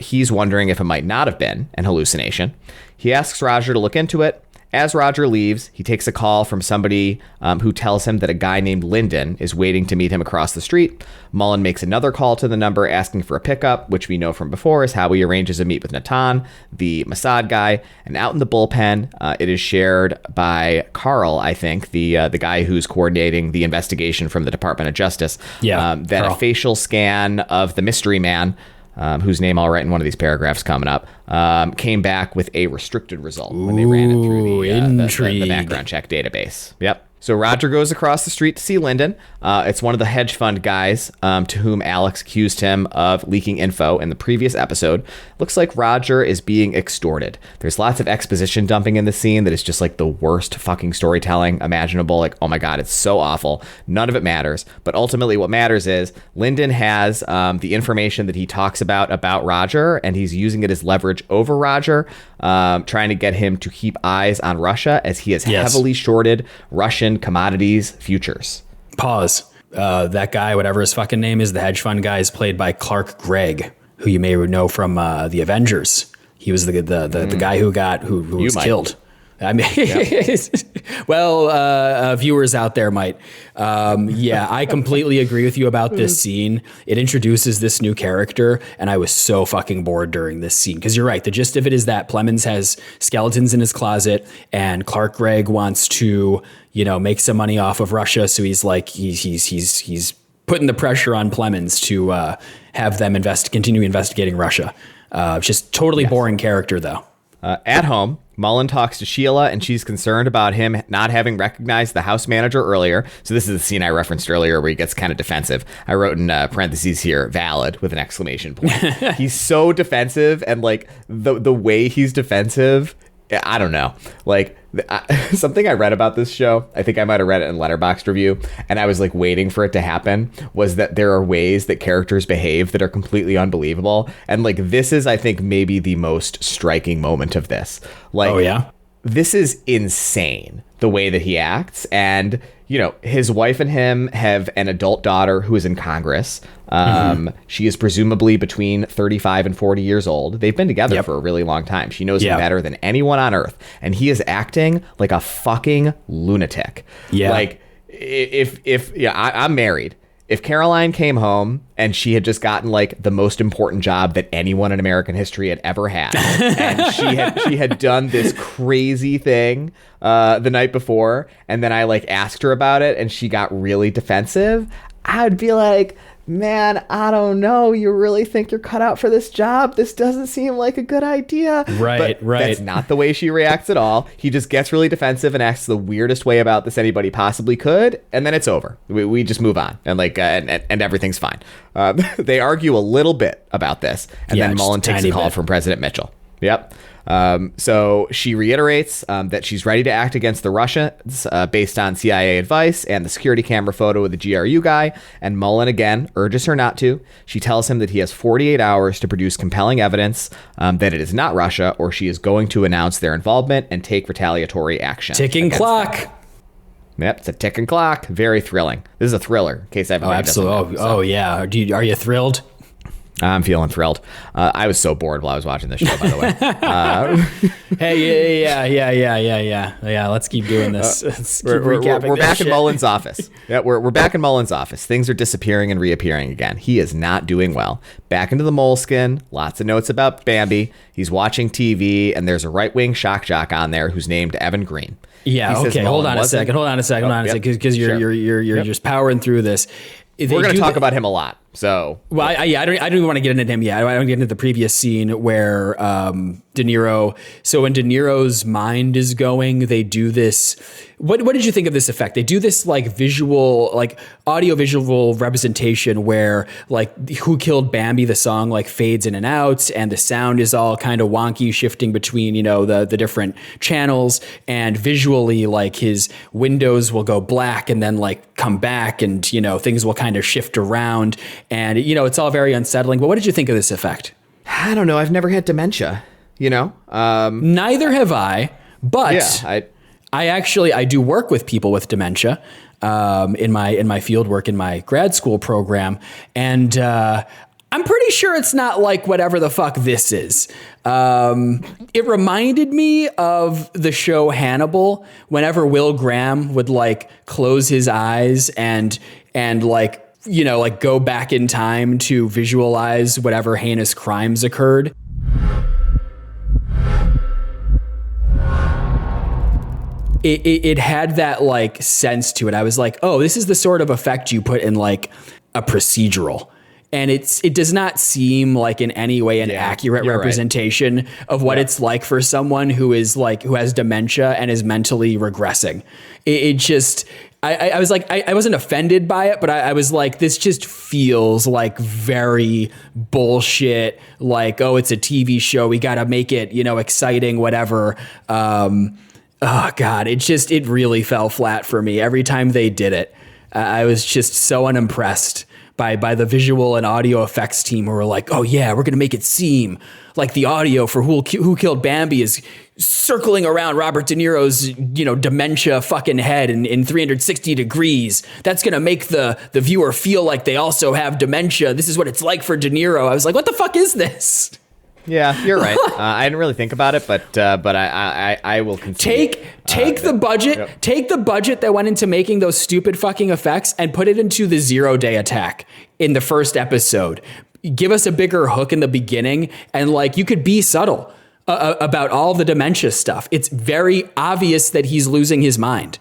He's wondering if it might not have been an hallucination. He asks Roger to look into it, As Roger leaves, he takes a call from somebody who tells him that a guy named Lyndon is waiting to meet him across the street. Mullen makes another call to the number asking for a pickup, which we know from before is how he arranges a meet with Natan, the Mossad guy. And out in the bullpen, it is shared by Carl, I think, the guy who's coordinating the investigation from the Department of Justice. That Carl. A facial scan of the mystery man, whose name I'll write in one of these paragraphs coming up, came back with a restricted result when they ran it through the background check database. Yep. So Roger goes across the street to see Lyndon. It's one of the hedge fund guys to whom Alex accused him of leaking info in the previous episode. Looks like Roger is being extorted. There's lots of exposition dumping in the scene that is just like the worst fucking storytelling imaginable. Like, oh my God, it's so awful. None of it matters. But ultimately what matters is Lyndon has the information that he talks about Roger, and he's using it as leverage over Roger, trying to get him to keep eyes on Russia as he has heavily shorted Russian commodities futures. Pause. That guy, whatever his fucking name is, the hedge fund guy, is played by Clark Gregg, who you may know from the Avengers. He was the guy who was killed. I mean, well, viewers out there might. I completely agree with you about this scene. It introduces this new character, and I was so fucking bored during this scene. Because you're right. The gist of it is that Plemons has skeletons in his closet, and Clark Gregg wants to, make some money off of Russia. So he's like, he's putting the pressure on Plemons to have them continue investigating Russia. Just totally boring character, though. At home, Mullen talks to Sheila, and she's concerned about him not having recognized the house manager earlier. So this is the scene I referenced earlier where he gets kind of defensive. I wrote in parentheses here, valid, with an exclamation point. He's so defensive, and like the way he's defensive, I don't know. Like something I read about this show, I think I might have read it in Letterboxd review, and I was like waiting for it to happen, was that there are ways that characters behave that are completely unbelievable. And like this is, I think, maybe the most striking moment of this. Like, oh yeah, this is insane the way that he acts. And his wife and him have an adult daughter who is in Congress. She is presumably between 35 and 40 years old. They've been together for a really long time. She knows him better than anyone on earth. And he is acting like a fucking lunatic. Yeah. Like I'm married. If Caroline came home and she had just gotten like the most important job that anyone in American history had ever had, and she had done this crazy thing the night before, and then I like asked her about it and she got really defensive, I'd be like, man, I don't know. You really think you're cut out for this job? This doesn't seem like a good idea. Right. That's not the way she reacts at all. He just gets really defensive and acts the weirdest way about this anybody possibly could, and then it's over. We just move on, and like and everything's fine. They argue a little bit about this, and then Mullen takes a call from President Mitchell. Yep. So she reiterates that she's ready to act against the Russians based on CIA advice and the security camera photo of the GRU guy. And Mullen again urges her not to. She tells him that he has 48 hours to produce compelling evidence that it is not Russia, or she is going to announce their involvement and take retaliatory action. Ticking clock. Them. Yep, it's a ticking clock. Very thrilling. This is a thriller, in case I haven't read it. Absolutely. Oh, yeah. Are you thrilled? I'm feeling thrilled. I was so bored while I was watching this show, by the way. Hey, yeah. Let's keep doing this. We're back in Mullen's office. Yeah, we're back in Mullen's office. Things are disappearing and reappearing again. He is not doing well. Back into the moleskin. Lots of notes about Bambi. He's watching TV, and there's a right-wing shock jock on there who's named Evan Green. Yeah. Okay. Hold on a second. Because you're just powering through this. We're going to talk about him a lot. So, well, I don't even want to get into him yet. I don't get into the previous scene where De Niro. So when De Niro's mind is going, they do this. What did you think of this effect? They do this like visual, like audio visual representation where like Who Killed Bambi, the song like fades in and out, and the sound is all kind of wonky, shifting between the different channels, and visually like his windows will go black and then like come back, and things will kind of shift around. And, it's all very unsettling. But what did you think of this effect? I don't know. I've never had dementia, Neither have I. But yeah, I do work with people with dementia in my field work in my grad school program. And I I'm pretty sure it's not like whatever the fuck this is. It reminded me of the show Hannibal, whenever Will Graham would like close his eyes and like, you know, like go back in time to visualize whatever heinous crimes occurred. It had that like sense to it. I was like, oh, this is the sort of effect you put in like a procedural. And it does not seem like in any way an accurate representation of what it's like for someone who has dementia and is mentally regressing. It just, I was like, I wasn't offended by it, but I was like, this just feels like very bullshit. Like, oh, it's a TV show. We got to make it, you know, exciting, whatever. Oh God, it really fell flat for me every time they did it. I was just so unimpressed by the visual and audio effects team who were like, oh yeah, we're gonna make it seem like the audio for Who Killed Bambi is circling around Robert De Niro's, you know, dementia fucking head in 360 degrees. That's gonna make the viewer feel like they also have dementia. This is what it's like for De Niro. I was like, what the fuck is this? Yeah, you're right. I didn't really think about it, but I will continue. Take the budget. Take the budget that went into making those stupid fucking effects and put it into the 0-day attack in the first episode. Give us a bigger hook in the beginning, and like you could be subtle about all the dementia stuff. It's very obvious that he's losing his mind.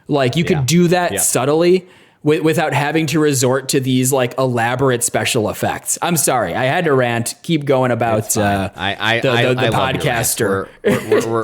Like you could do that subtly. Without having to resort to these like elaborate special effects. I'm sorry, I had to rant. Keep going about the podcaster.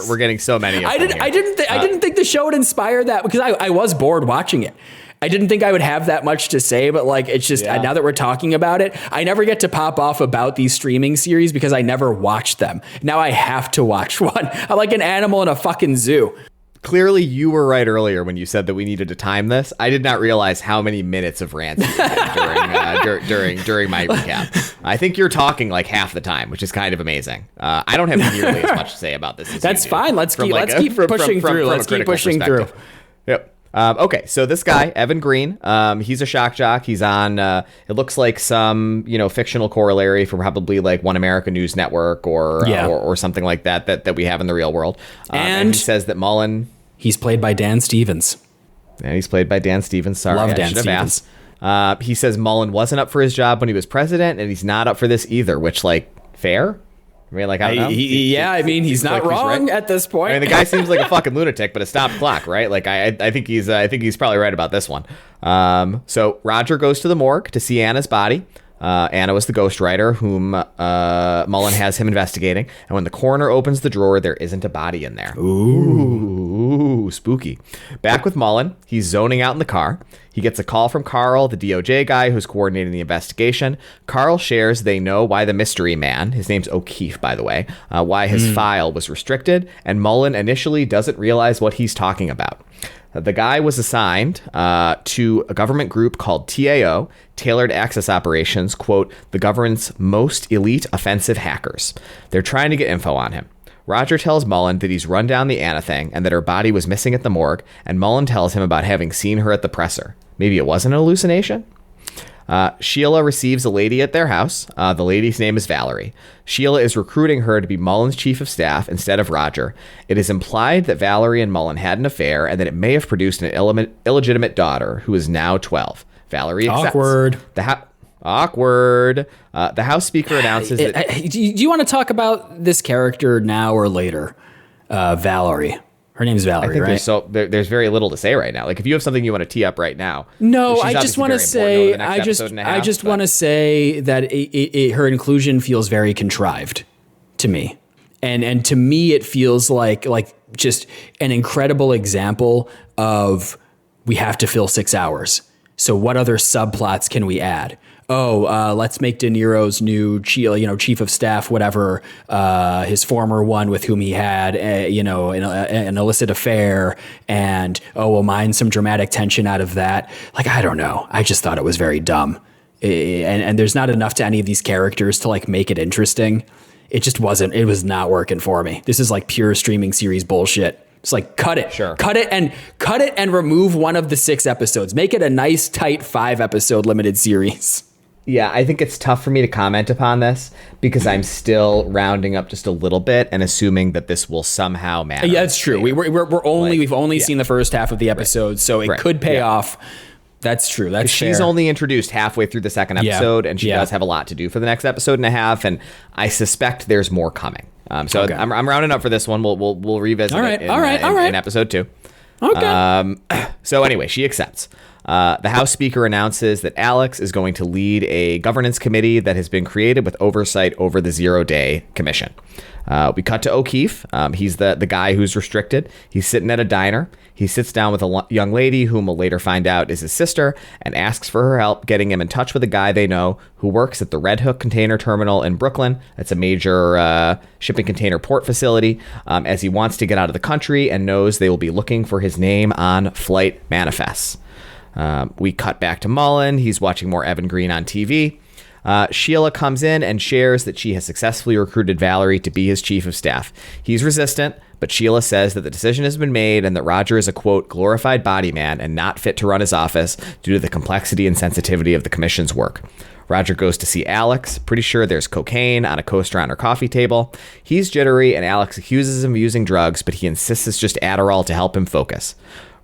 We're getting so many. I didn't think the show would inspire that because I was bored watching it. I didn't think I would have that much to say, but like it's just now that we're talking about it, I never get to pop off about these streaming series because I never watched them. Now I have to watch one. I'm like an animal in a fucking zoo. Clearly, you were right earlier when you said that we needed to time this. I did not realize how many minutes of rants you had during my recap. I think you're talking like half the time, which is kind of amazing. I don't have nearly as much to say about this. That's fine. Let's keep pushing through. Let's keep pushing through. Yep. Okay, so this guy, Evan Green, he's a shock jock. He's on, it looks like some, you know, fictional corollary from probably like One America News Network or something like that we have in the real world. And he says that Mullen... He's played by Dan Stevens. And he's played by Dan Stevens. Sorry, Love Dan Stevens. He says Mullen wasn't up for his job when he was president, and he's not up for this either, which, like, fair? I mean, like, I don't know. He's not wrong at this point. I mean, the guy seems like a fucking lunatic, but a stopped clock, right? Like, I think he's probably right about this one. So Roger goes to the morgue to see Anna's body. Anna was the ghostwriter whom Mullen has him investigating. And when the coroner opens the drawer, there isn't a body in there. Ooh, spooky. Back with Mullen, he's zoning out in the car. He gets a call from Carl, the DOJ guy who's coordinating the investigation. Carl shares they know why the mystery man, his name's O'Keefe, by the way, why his file was restricted. And Mullen initially doesn't realize what he's talking about. The guy was assigned to a government group called TAO, Tailored Access Operations, quote, the government's most elite offensive hackers. They're trying to get info on him. Roger tells Mullen that he's run down the Anna thing and that her body was missing at the morgue, and Mullen tells him about having seen her at the presser. Maybe it wasn't an hallucination? Sheila receives a lady at their house. The lady's name is Valerie. Sheila is recruiting her to be Mullen's chief of staff instead of Roger. It is implied that Valerie and Mullen had an affair and that it may have produced an illegitimate daughter who is now 12. Valerie accepts. Awkward. The House Speaker announces that... Do you want to talk about this character now or later? Valerie. Her name's Valerie, I think right? There's very little to say right now. Like, if you have something you want to tee up right now. No, I just want to say, I just want to say that her inclusion feels very contrived to me. And to me, it feels like just an incredible example of we have to fill 6 hours. So what other subplots can we add? Let's make De Niro's new, chief of staff, whatever, his former one with whom he had, an illicit affair, and we'll mine some dramatic tension out of that. Like, I don't know. I just thought it was very dumb, and there's not enough to any of these characters to like make it interesting. It just wasn't. It was not working for me. This is like pure streaming series bullshit. It's like, cut it, cut it and remove one of the 6 episodes. Make it a nice, tight 5-episode limited series. Yeah, I think it's tough for me to comment upon this because I'm still rounding up just a little bit and assuming that this will somehow matter. Yeah, it's true. We've only seen the first half of the episode, so it could pay off. That's true. That's fair. She's only introduced halfway through the second episode, and she does have a lot to do for the next episode and a half, and I suspect there's more coming. So I'm rounding up for this one. We'll revisit it in episode 2. Okay. So anyway, she accepts. The House Speaker announces that Alex is going to lead a governance committee that has been created with oversight over the 0-Day Commission. We cut to O'Keefe. He's the guy who's restricted. He's sitting at a diner. He sits down with a young lady whom we'll later find out is his sister and asks for her help getting him in touch with a guy they know who works at the Red Hook Container Terminal in Brooklyn. That's a major shipping container port facility, as he wants to get out of the country and knows they will be looking for his name on flight manifests. We cut back to Mullen. He's watching more Evan Green on TV. Sheila comes in and shares that she has successfully recruited Valerie to be his chief of staff. He's resistant, but Sheila says that the decision has been made and that Roger is a, quote, glorified body man and not fit to run his office due to the complexity and sensitivity of the commission's work. Roger goes to see Alex, pretty sure there's cocaine on a coaster on her coffee table. He's jittery and Alex accuses him of using drugs, but he insists it's just Adderall to help him focus.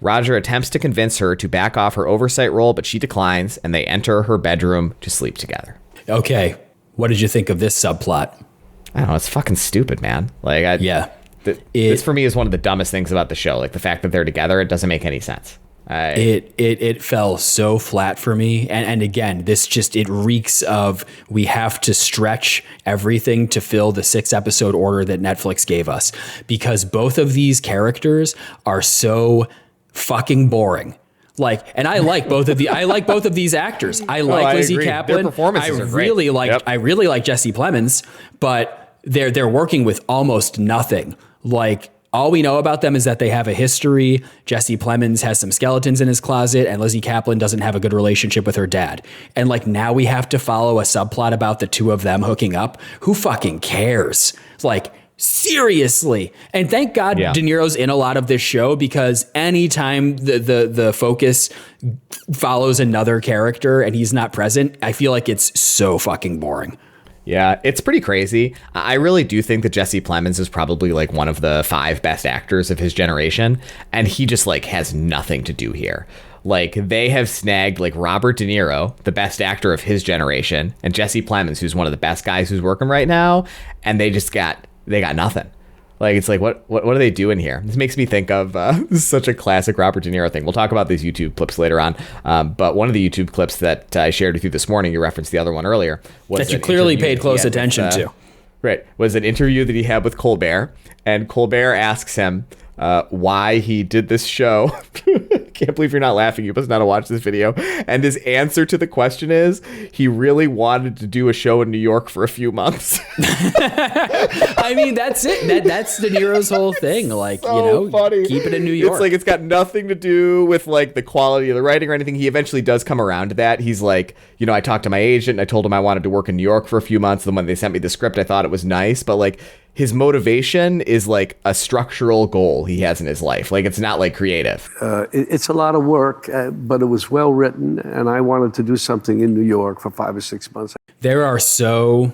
Roger attempts to convince her to back off her oversight role, but she declines, and they enter her bedroom to sleep together. Okay, what did you think of this subplot? I don't know, it's fucking stupid, man. This for me is one of the dumbest things about the show. Like the fact that they're together, it doesn't make any sense. It fell so flat for me. And again, it reeks of we have to stretch everything to fill the 6-episode order that Netflix gave us, because both of these characters are so fucking boring. And I like both of these actors. I like Lizzie Kaplan. Their performances are great. I really like Jesse Plemons, but they're working with almost nothing. All we know about them is that they have a history. Jesse Plemons has some skeletons in his closet, and Lizzie Kaplan doesn't have a good relationship with her dad. And now we have to follow a subplot about the two of them hooking up. Who fucking cares? Seriously. And thank God De Niro's in a lot of this show, because anytime the focus follows another character and he's not present, I feel like it's so fucking boring. Yeah, it's pretty crazy. I really do think that Jesse Plemons is probably one of the 5 best actors of his generation, and he just has nothing to do here. They have snagged Robert De Niro, the best actor of his generation, and Jesse Plemons, who's one of the best guys who's working right now, and they got nothing. What are they doing here? This makes me think of this is such a classic Robert De Niro thing. We'll talk about these YouTube clips later on. But one of the YouTube clips that I shared with you this morning, you referenced the other one earlier, was that you clearly paid close attention to. Right. Was an interview that he had with Colbert, and Colbert asks him why he did this show. Can't believe you're not laughing. You must not have watched this video. And his answer to the question is he really wanted to do a show in New York for a few months. I mean, that's it. That's De Niro's whole thing. Funny. Keep it in New York. It's got nothing to do with the quality of the writing or anything. He eventually does come around to that. He's I talked to my agent and I told him I wanted to work in New York for a few months. Then when they sent me the script, I thought it was nice, but his motivation is a structural goal he has in his life. It's not creative. It's a lot of work, but it was well written, and I wanted to do something in New York for 5 or 6 months. There are so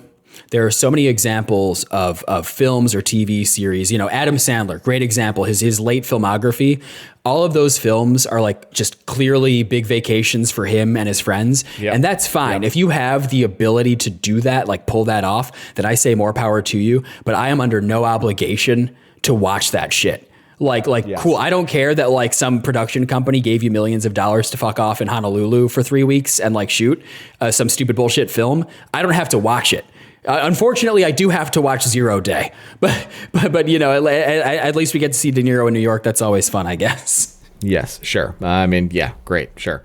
many examples of films or TV series. Adam Sandler, great example. His late filmography, all of those films are just clearly big vacations for him and his friends. Yep. And that's fine. Yep. If you have the ability to do that, pull that off, then I say more power to you. But I am under no obligation to watch that shit. Yes. Cool. I don't care that some production company gave you millions of dollars to fuck off in Honolulu for 3 weeks and shoot some stupid bullshit film. I don't have to watch it. Unfortunately, I do have to watch 0-Day, but at least we get to see De Niro in New York. That's always fun, I guess. Yes, sure. Great, sure.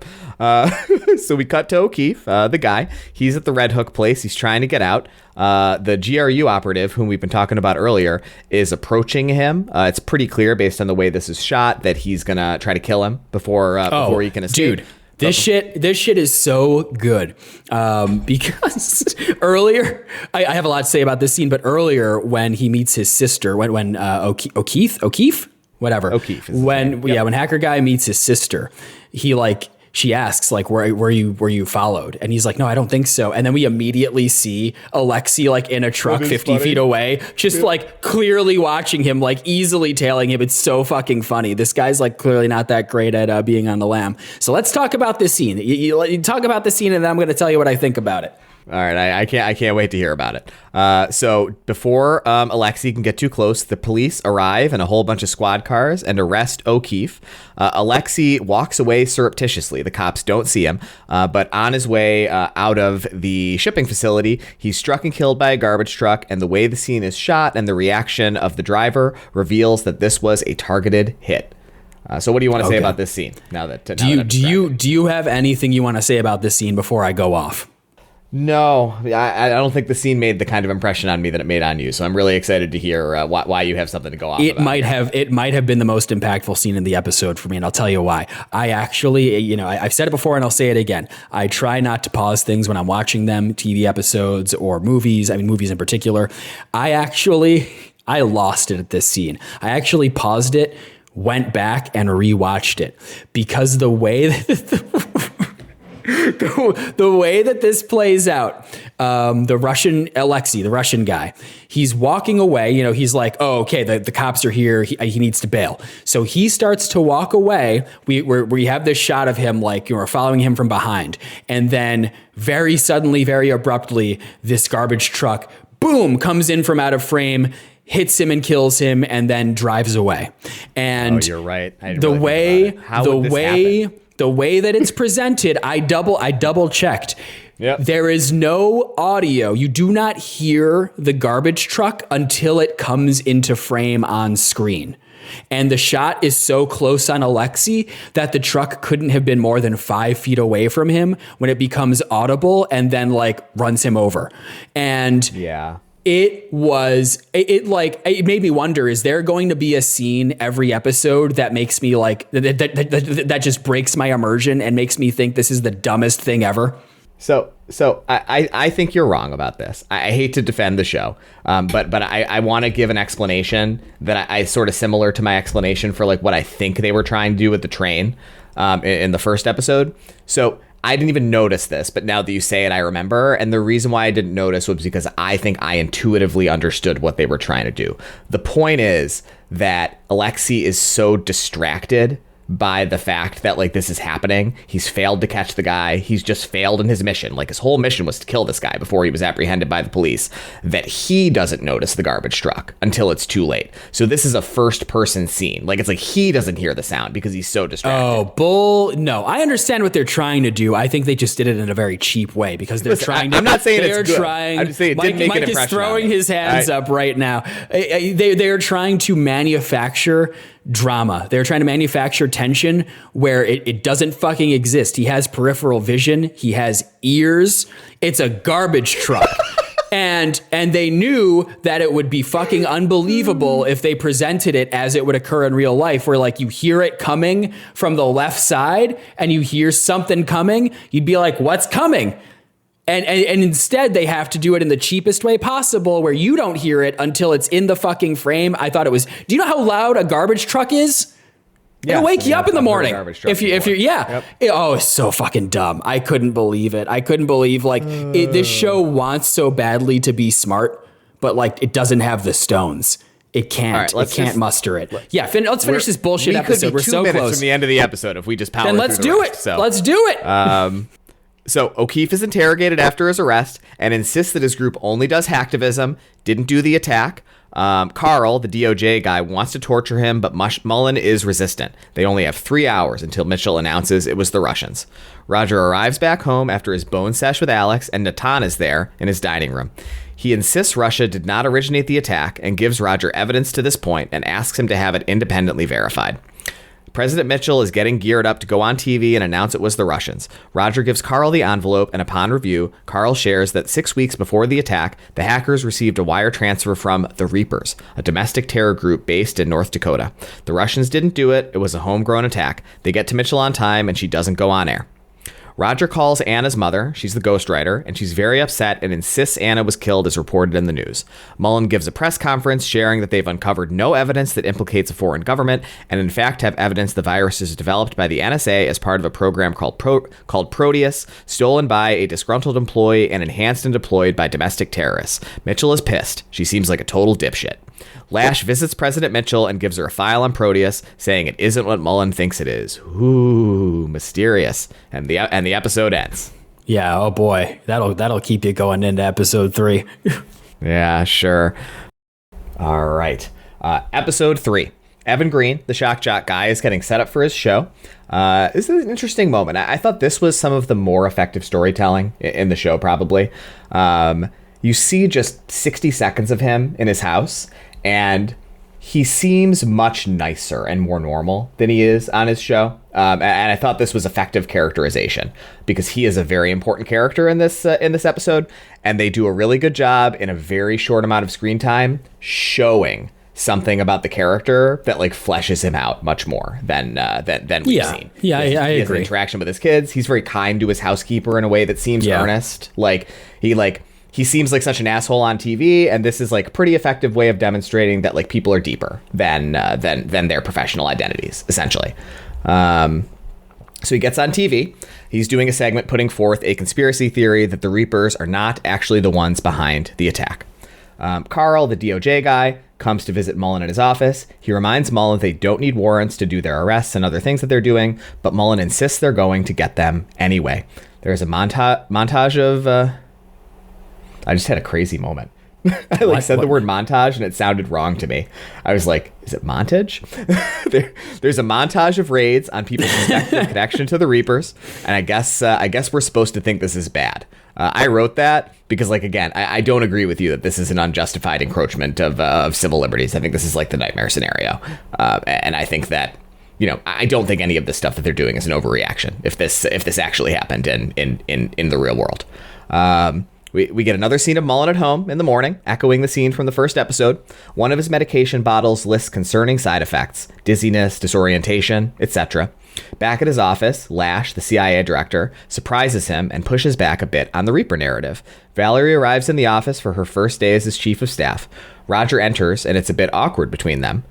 So we cut to O'Keefe, the guy. He's at the Red Hook place. He's trying to get out. The GRU operative, whom we've been talking about earlier, is approaching him. It's pretty clear based on the way this is shot that he's gonna try to kill him before he can escape. Dude. This shit is so good because earlier, I have a lot to say about this scene, but earlier when he meets his sister, when O'Keefe, whatever. O'Keefe. When Hacker Guy meets his sister, he she asks, like, were you followed? And he's like, no, I don't think so. And then we immediately see Alexei like in a truck 50 feet away, just like clearly watching him, like easily tailing him. It's so fucking funny. This guy's like clearly not that great at being on the lam. So let's talk about this scene. You talk about the scene and then I'm going to tell you what I think about it. All right, I can't wait to hear about it. So before Alexei can get too close, the police arrive in a whole bunch of squad cars and arrest O'Keefe. Alexei walks away surreptitiously. The cops don't see him, but on his way out of the shipping facility, he's struck and killed by a garbage truck. And the way the scene is shot and the reaction of the driver reveals that this was a targeted hit. So what do you want to say about this scene? Do you have anything you want to say about this scene before I go off? No, I don't think the scene made the kind of impression on me that it made on you. So I'm really excited to hear why you have something to go off about. It might have been the most impactful scene in the episode for me, and I'll tell you why. I actually, I've said it before and I'll say it again. I try not to pause things when I'm watching them, TV episodes or movies. I mean, movies in particular. I lost it at this scene. I actually paused it, went back and rewatched it because the way that the way that this plays out, the Russian Alexei, the Russian guy, he's walking away. He's like, oh, okay, the cops are here. He needs to bail. So he starts to walk away. We have this shot of him, like, we're following him from behind. And then very suddenly, very abruptly, this garbage truck, boom, comes in from out of frame, hits him and kills him, and then drives away. And you're right. The way that it's presented, I double checked. Yep. There is no audio. You do not hear the garbage truck until it comes into frame on screen. And the shot is so close on Alexei that the truck couldn't have been more than 5 feet away from him when it becomes audible and then like runs him over. And yeah. It made me wonder, is there going to be a scene every episode that makes me like, that just breaks my immersion and makes me think this is the dumbest thing ever? So I think you're wrong about this. I hate to defend the show, but I want to give an explanation that I sort of similar to my explanation for like what I think they were trying to do with the train in the first episode. So I didn't even notice this, but now that you say it, I remember. And the reason why I didn't notice was because I think I intuitively understood what they were trying to do. The point is that Alexei is so distracted by the fact that like this is happening. He's failed to catch the guy. He's just failed in his mission. Like his whole mission was to kill this guy before he was apprehended by the police, that he doesn't notice the garbage truck until it's too late. So this is a first person scene. Like it's like he doesn't hear the sound because he's so distracted. No, I understand what they're trying to do. I think they just did it in a very cheap way because they're trying to. I'm not saying it's good. I'm just saying it didn't make an impression. Mike is throwing his hands up right now. They are trying to manufacture drama. They're trying to manufacture tension where it doesn't fucking exist. He has peripheral vision. He has ears. It's a garbage truck. And they knew that it would be fucking unbelievable if they presented it as it would occur in real life, where like you hear it coming from the left side and you hear something coming. You'd be like, what's coming? And instead, they have to do it in the cheapest way possible where you don't hear it until it's in the fucking frame. I thought it was... Do you know how loud a garbage truck is? It'll wake you up in the morning. If you're yeah. Yep. It's so fucking dumb. I couldn't believe it. I couldn't believe this show wants so badly to be smart, but like it doesn't have the stones. It can't. It can't muster it. Yeah, let's finish this bullshit episode. We're so close from the end of the episode if we just power. Then let's do it. Let's do it. So O'Keefe is interrogated after his arrest and insists that his group only does hacktivism, didn't do the attack. Carl, the DOJ guy, wants to torture him, but Mullen is resistant. They only have 3 hours until Mitchell announces it was the Russians. Roger arrives back home after his bone sesh with Alex, and Natan is there in his dining room. He insists Russia did not originate the attack and gives Roger evidence to this point and asks him to have it independently verified. President Mitchell is getting geared up to go on TV and announce it was the Russians. Roger gives Carl the envelope, and upon review, Carl shares that 6 weeks before the attack, the hackers received a wire transfer from the Reapers, a domestic terror group based in North Dakota. The Russians didn't do it. It was a homegrown attack. They get to Mitchell on time, and she doesn't go on air. Roger calls Anna's mother, she's the ghostwriter, and she's very upset and insists Anna was killed as reported in the news. Mullen gives a press conference sharing that they've uncovered no evidence that implicates a foreign government, and in fact have evidence the virus is developed by the NSA as part of a program called Proteus, stolen by a disgruntled employee and enhanced and deployed by domestic terrorists. Mitchell is pissed. She seems like a total dipshit. Lash visits President Mitchell and gives her a file on Proteus, saying it isn't what Mullen thinks it is. Ooh, mysterious. And the episode ends. Yeah, oh boy. That'll keep you going into episode 3. Yeah, sure. All right. Episode 3. Evan Green, the shock jock guy, is getting set up for his show. This is an interesting moment. I thought this was some of the more effective storytelling in the show, probably. You see just 60 seconds of him in his house, and he seems much nicer and more normal than he is on his show. And I thought this was effective characterization because he is a very important character in this episode, and they do a really good job in a very short amount of screen time showing something about the character that like fleshes him out much more than we've seen. Yeah, I he agree. has an interaction with his kids. He's very kind to his housekeeper in a way that seems earnest. He seems like such an asshole on TV, and this is like a pretty effective way of demonstrating that like people are deeper than their professional identities, essentially. So he gets on TV. He's doing a segment putting forth a conspiracy theory that the Reapers are not actually the ones behind the attack. Carl, the DOJ guy, comes to visit Mullen in his office. He reminds Mullen they don't need warrants to do their arrests and other things that they're doing, but Mullen insists they're going to get them anyway. There's a montage of... I just had a crazy moment. I said the word montage and it sounded wrong to me. I was like, is it montage? There's a montage of raids on people's suspected connection to the Reapers. And I guess we're supposed to think this is bad. I wrote that because, like, again, I don't agree with you that this is an unjustified encroachment of civil liberties. I think this is like the nightmare scenario. And I think that, I don't think any of the stuff that they're doing is an overreaction if this actually happened in the real world. We get another scene of Mullen at home in the morning, echoing the scene from the first episode. One of his medication bottles lists concerning side effects, dizziness, disorientation, etc. Back at his office, Lash, the CIA director, surprises him and pushes back a bit on the Reaper narrative. Valerie arrives in the office for her first day as his chief of staff. Roger enters, and it's a bit awkward between them.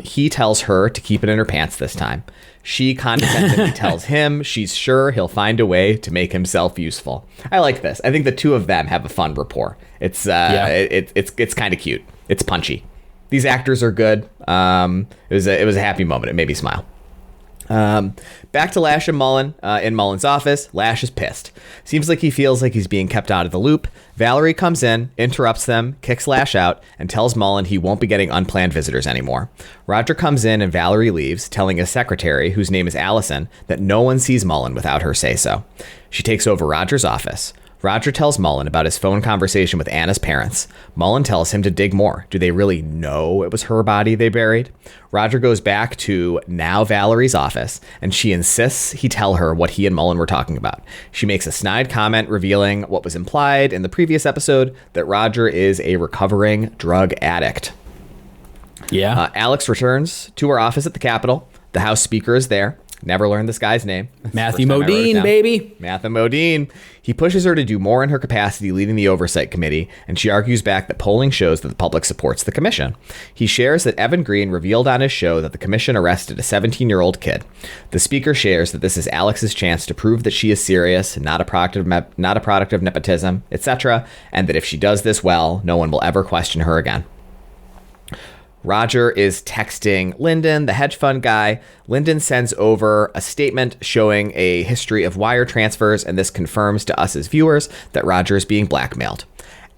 He tells her to keep it in her pants this time. She condescendingly tells him she's sure he'll find a way to make himself useful. I like this. I think the two of them have a fun rapport. It's kind of cute. It's punchy. These actors are good. It was a happy moment. It made me smile. Back to Lash and Mullen in Mullen's office. Lash is pissed. Seems like he feels like he's being kept out of the loop. Valerie comes in, interrupts them, kicks Lash out, and tells Mullen he won't be getting unplanned visitors anymore. Roger comes in and Valerie leaves, telling his secretary, whose name is Allison, that no one sees Mullen without her say-so. She takes over Roger's office. Roger tells Mullen about his phone conversation with Anna's parents. Mullen tells him to dig more. Do they really know it was her body they buried? Roger goes back to now Valerie's office, and she insists he tell her what he and Mullen were talking about. She makes a snide comment revealing what was implied in the previous episode, that Roger is a recovering drug addict. Yeah. Alex returns to her office at the Capitol. The House Speaker is there. Never learned this guy's name. Matthew Modine, baby. Matthew Modine. He pushes her to do more in her capacity leading the Oversight Committee, and she argues back that polling shows that the public supports the commission. He shares that Evan Green revealed on his show that the commission arrested a 17-year-old kid. The Speaker shares that this is Alex's chance to prove that she is serious, not a product of nepotism, etc., and that if she does this well, no one will ever question her again. Roger is texting Lyndon, the hedge fund guy. Lyndon sends over a statement showing a history of wire transfers, and this confirms to us as viewers that Roger is being blackmailed.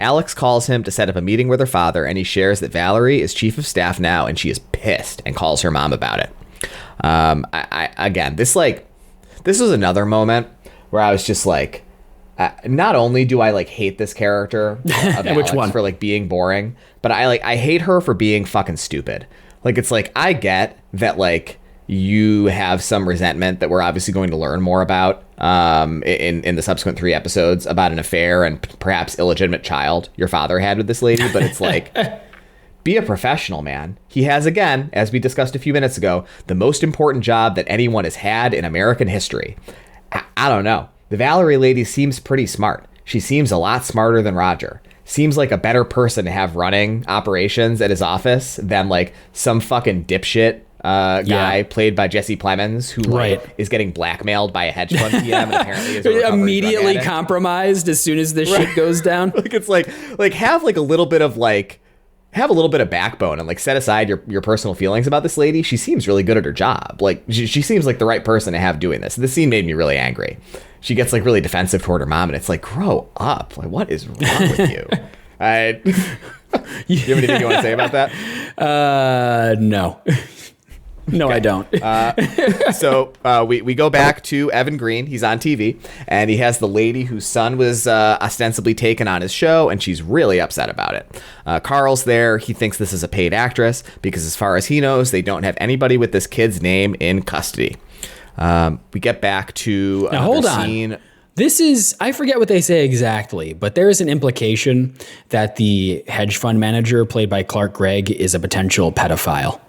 Alex calls him to set up a meeting with her father, and he shares that Valerie is chief of staff now, and she is pissed and calls her mom about it. This was another moment where I was just like, not only do I hate this character of Alex Which one? for being boring, but I hate her for being fucking stupid. I get that you have some resentment that we're obviously going to learn more about in the subsequent 3 episodes about an affair and perhaps illegitimate child your father had with this lady, but it's be a professional, man. He has, again, as we discussed a few minutes ago, the most important job that anyone has had in American history. I don't know. The Valerie lady seems pretty smart. She seems a lot smarter than Roger. Seems like a better person to have running operations at his office than like some fucking dipshit guy played by Jesse Plemons who is getting blackmailed by a hedge fund PM and apparently is immediately compromised as soon as this shit goes down. Like it's like have like a little bit of like have a little bit of backbone and like set aside your personal feelings about this lady. She seems really good at her job. Like she seems like the right person to have doing this. This scene made me really angry. She gets like really defensive toward her mom, and it's like, grow up. Like, what is wrong with you? Do you have anything you want to say about that? No. No, okay. I don't. So we go back to Evan Green. He's on TV, and he has the lady whose son was ostensibly taken on his show, and she's really upset about it. Carl's there. He thinks this is a paid actress because as far as he knows, they don't have anybody with this kid's name in custody. We get back to now, hold on. Scene. This is, I forget what they say exactly, but there is an implication that the hedge fund manager played by Clark Gregg is a potential pedophile.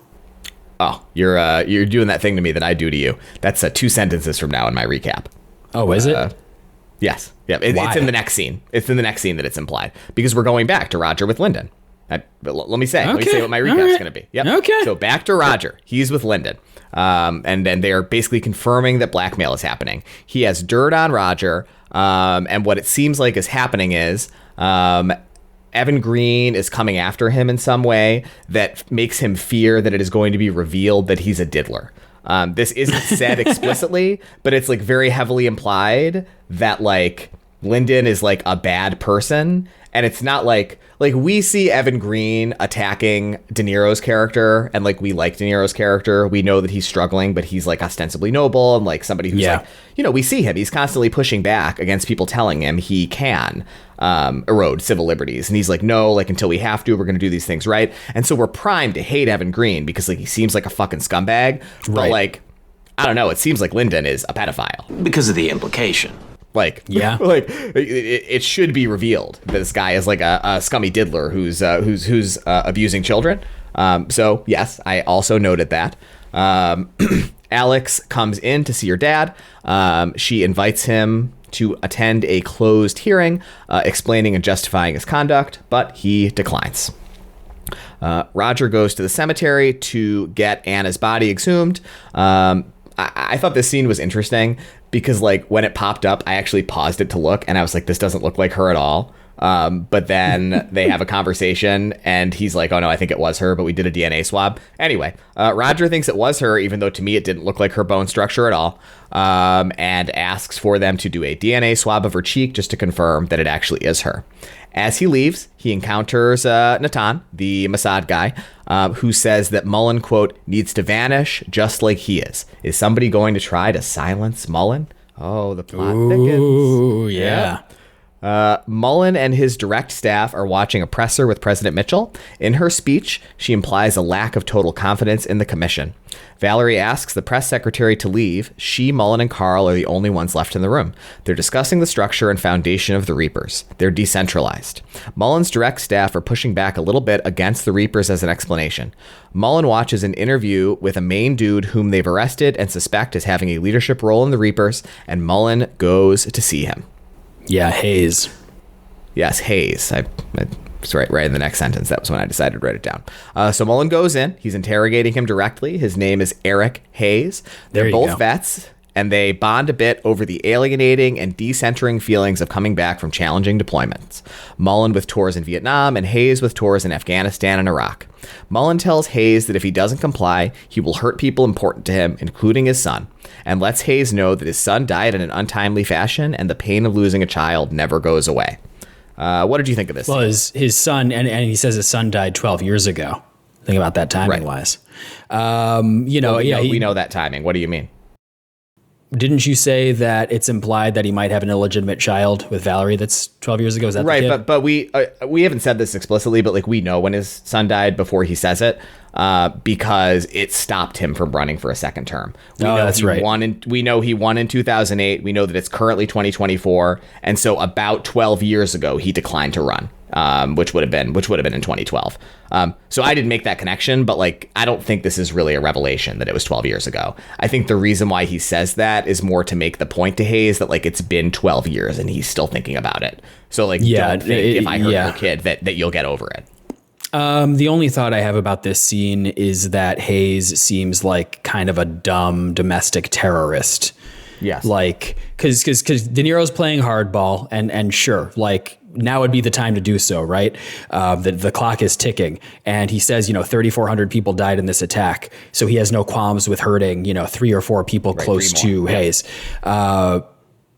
Oh, you're doing that thing to me that I do to you. That's 2 sentences from now in my recap. Oh, is it? Yes. Yeah. It's in the next scene. It's in the next scene that it's implied because we're going back to Roger with Lyndon. Let me say what my recap's going to be. Yep. Okay. So back to Roger. He's with Lyndon. And then they are basically confirming that blackmail is happening. He has dirt on Roger. And what it seems like is happening is Evan Green is coming after him in some way that makes him fear that it is going to be revealed that he's a diddler. This isn't said explicitly, but it's like very heavily implied that like Lyndon is like a bad person. And it's not like we see Evan Green attacking De Niro's character and like we like De Niro's character. We know that he's struggling, but he's like ostensibly noble and like somebody who's like, you know, we see him. He's constantly pushing back against people telling him he can erode civil liberties. And he's like, no, like until we have to, we're going to do these things right. And so we're primed to hate Evan Green because like he seems like a fucking scumbag. But like, I don't know. It seems like Lyndon is a pedophile. Because of the implication. Like, like it should be revealed that this guy is like a scummy diddler who's abusing children. So yes, I also noted that. Alex comes in to see her dad. She invites him to attend a closed hearing, explaining and justifying his conduct, but he declines. Roger goes to the cemetery to get Anna's body exhumed. I thought this scene was interesting because like when it popped up, I actually paused it to look and I was like, this doesn't look like her at all. But then they have a conversation and he's like, oh no, I think it was her, but we did a DNA swab. Anyway, Roger thinks it was her, even though to me it didn't look like her bone structure at all. And asks for them to do a DNA swab of her cheek just to confirm that it actually is her. As he leaves, he encounters Natan, the Mossad guy, who says that Mullen, quote, needs to vanish just like he is. Is somebody going to try to silence Mullen? Oh, the plot thickens. Ooh, yeah. Mullen and his direct staff are watching a presser with President Mitchell. In her speech, she implies a lack of total confidence in the commission. Valerie asks the press secretary to leave. She, Mullen, and Carl are the only ones left in the room. They're discussing the structure and foundation of the Reapers. They're decentralized. Mullen's direct staff are pushing back a little bit against the Reapers as an explanation. Mullen watches an interview with a main dude whom they've arrested and suspect is having a leadership role in the Reapers, and Mullen goes to see him. Yeah, Hayes. Yes, Hayes. It's right in the next sentence. That was when I decided to write it down. So Mullen goes in. He's interrogating him directly. His name is Eric Hayes. They're both vets, and they bond a bit over the alienating and decentering feelings of coming back from challenging deployments. Mullen with tours in Vietnam and Hayes with tours in Afghanistan and Iraq. Mullen tells Hayes that if he doesn't comply, he will hurt people important to him, including his son, and lets Hayes know that his son died in an untimely fashion and the pain of losing a child never goes away. What did you think of this? Well, his son, and he says his son died 12 years ago. Think about that timing-wise. We know that timing. What do you mean? Didn't you say that it's implied that he might have an illegitimate child with Valerie that's 12 years ago? Is that right? The kid? But we haven't said this explicitly, but like we know when his son died before he says it, because it stopped him from running for a second term. We know that's right. We know he won in 2008. We know that it's currently 2024, and so about 12 years ago he declined to run. which would have been in 2012. So I didn't make that connection, but like, I don't think this is really a revelation that it was 12 years ago. I think the reason why he says that is more to make the point to Hayes that like, it's been 12 years and he's still thinking about it. So like, don't think if I hurt your kid that you'll get over it. The only thought I have about this scene is that Hayes seems like kind of a dumb domestic terrorist. Yes. Like, because De Niro's playing hardball, and sure, like, now would be the time to do so, right? The clock is ticking, and he says, 3,400 people died in this attack, so he has no qualms with hurting, 3 or 4 people close to Hayes.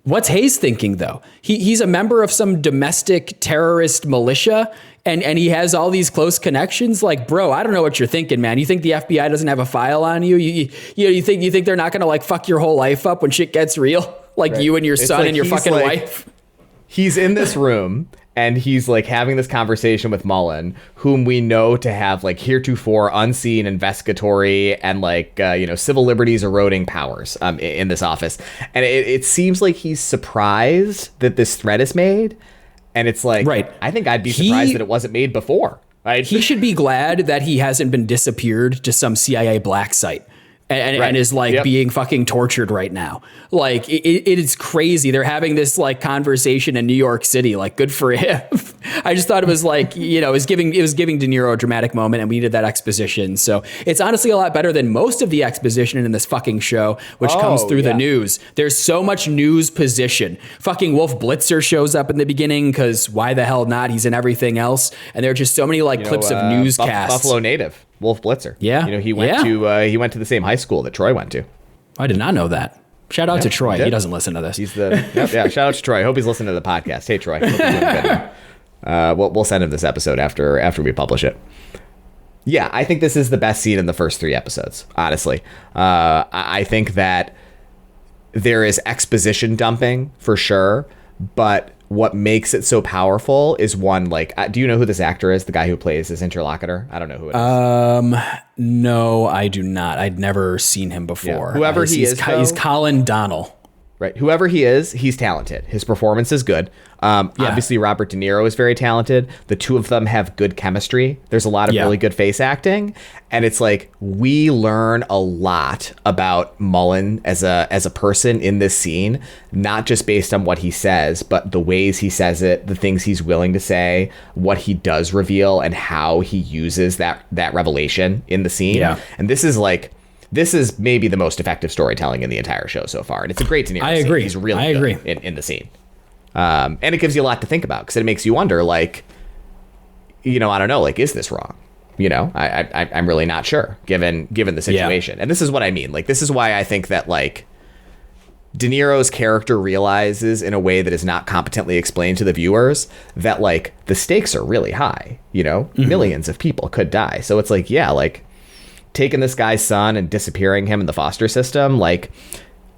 What's Hayes thinking, though? He's a member of some domestic terrorist militia, and he has all these close connections. Like, bro, I don't know what you're thinking, man. You think the FBI doesn't have a file on you? You think they're not gonna like fuck your whole life up when shit gets real? Like you and your son like and your fucking wife. He's in this room and he's like having this conversation with Mullen, whom we know to have like heretofore unseen investigatory and like, civil liberties eroding powers in this office. And it seems like he's surprised that this threat is made. And it's like, right. I think I'd be surprised that it wasn't made before. Right? He should be glad that he hasn't been disappeared to some CIA black site. And is like being fucking tortured right now. Like it is crazy. They're having this like conversation in New York City. Like, good for him. I just thought it was like, it was giving De Niro a dramatic moment, and we needed that exposition. So it's honestly a lot better than most of the exposition in this fucking show, which comes through the news. There's so much news position. Fucking Wolf Blitzer shows up in the beginning because why the hell not? He's in everything else, and there are just so many like clips of newscasts. Buffalo native. Wolf Blitzer. Yeah. He went to the same high school that Troy went to. I did not know that. Shout out to Troy. He doesn't listen to this. He's shout out to Troy. I hope he's listening to the podcast. Hey, Troy. We'll send him this episode after we publish it. Yeah, I think this is the best scene in the first 3 episodes, honestly. I think that there is exposition dumping for sure, but what makes it so powerful is one, like, do you know who this actor is? The guy who plays his interlocutor? I don't know who it is. No, I do not. I'd never seen him before. Yeah. Whoever he is, he's Colin Donnell. Right. Whoever he is, he's talented. His performance is good. Obviously, Robert De Niro is very talented. The two of them have good chemistry. There's a lot of really good face acting. And it's like, we learn a lot about Mullen as a person in this scene, not just based on what he says, but the ways he says it, the things he's willing to say, what he does reveal, and how he uses that revelation in the scene. Yeah. And this is maybe the most effective storytelling in the entire show so far. And it's a great De Niro scene. I agree. He's really good in the scene. And it gives you a lot to think about because it makes you wonder, like, I don't know, like, is this wrong? I'm really not sure given the situation. Yeah. And this is what I mean. Like, this is why I think that, like, De Niro's character realizes in a way that is not competently explained to the viewers that, like, the stakes are really high, millions of people could die. So it's like, yeah, like, taking this guy's son and disappearing him in the foster system, like,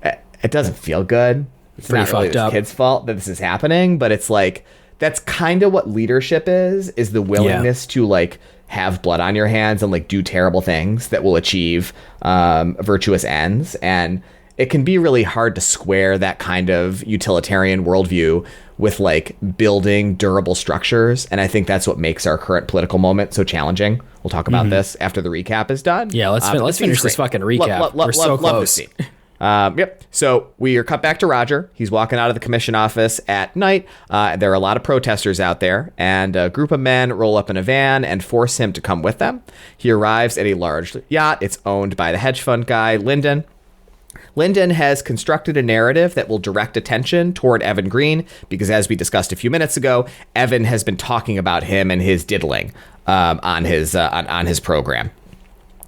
it doesn't feel good. It's not really this kid's fault that this is happening, but it's like, that's kind of what leadership is the willingness to like have blood on your hands and like do terrible things that will achieve virtuous ends. And it can be really hard to square that kind of utilitarian worldview with like building durable structures. And I think that's what makes our current political moment so challenging. We'll talk about this after the recap is done. Yeah, let's finish this fucking recap. We're so close. Yep. So we are cut back to Roger. He's walking out of the commission office at night. There are a lot of protesters out there, and a group of men roll up in a van and force him to come with them. He arrives at a large yacht. It's owned by the hedge fund guy, Lyndon. Lyndon has constructed a narrative that will direct attention toward Evan Green, because as we discussed a few minutes ago, Evan has been talking about him and his diddling on his program.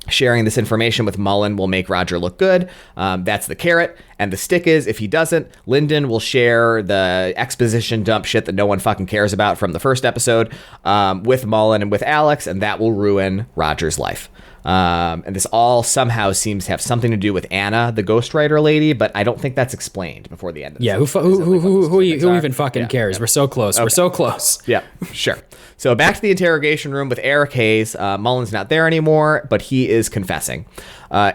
Sharing this information with Mullen will make Roger look good. That's the carrot. And the stick is, if he doesn't, Lyndon will share the exposition dump shit that no one fucking cares about from the first episode with Mullen and with Alex, and that will ruin Roger's life. And this all somehow seems to have something to do with Anna, the ghostwriter lady, but I don't think that's explained before the end of the who even fucking cares? Yeah. We're so close. Okay. We're so close. Yeah, sure. So back to the interrogation room with Eric Hayes. Mullen's not there anymore, but he is confessing.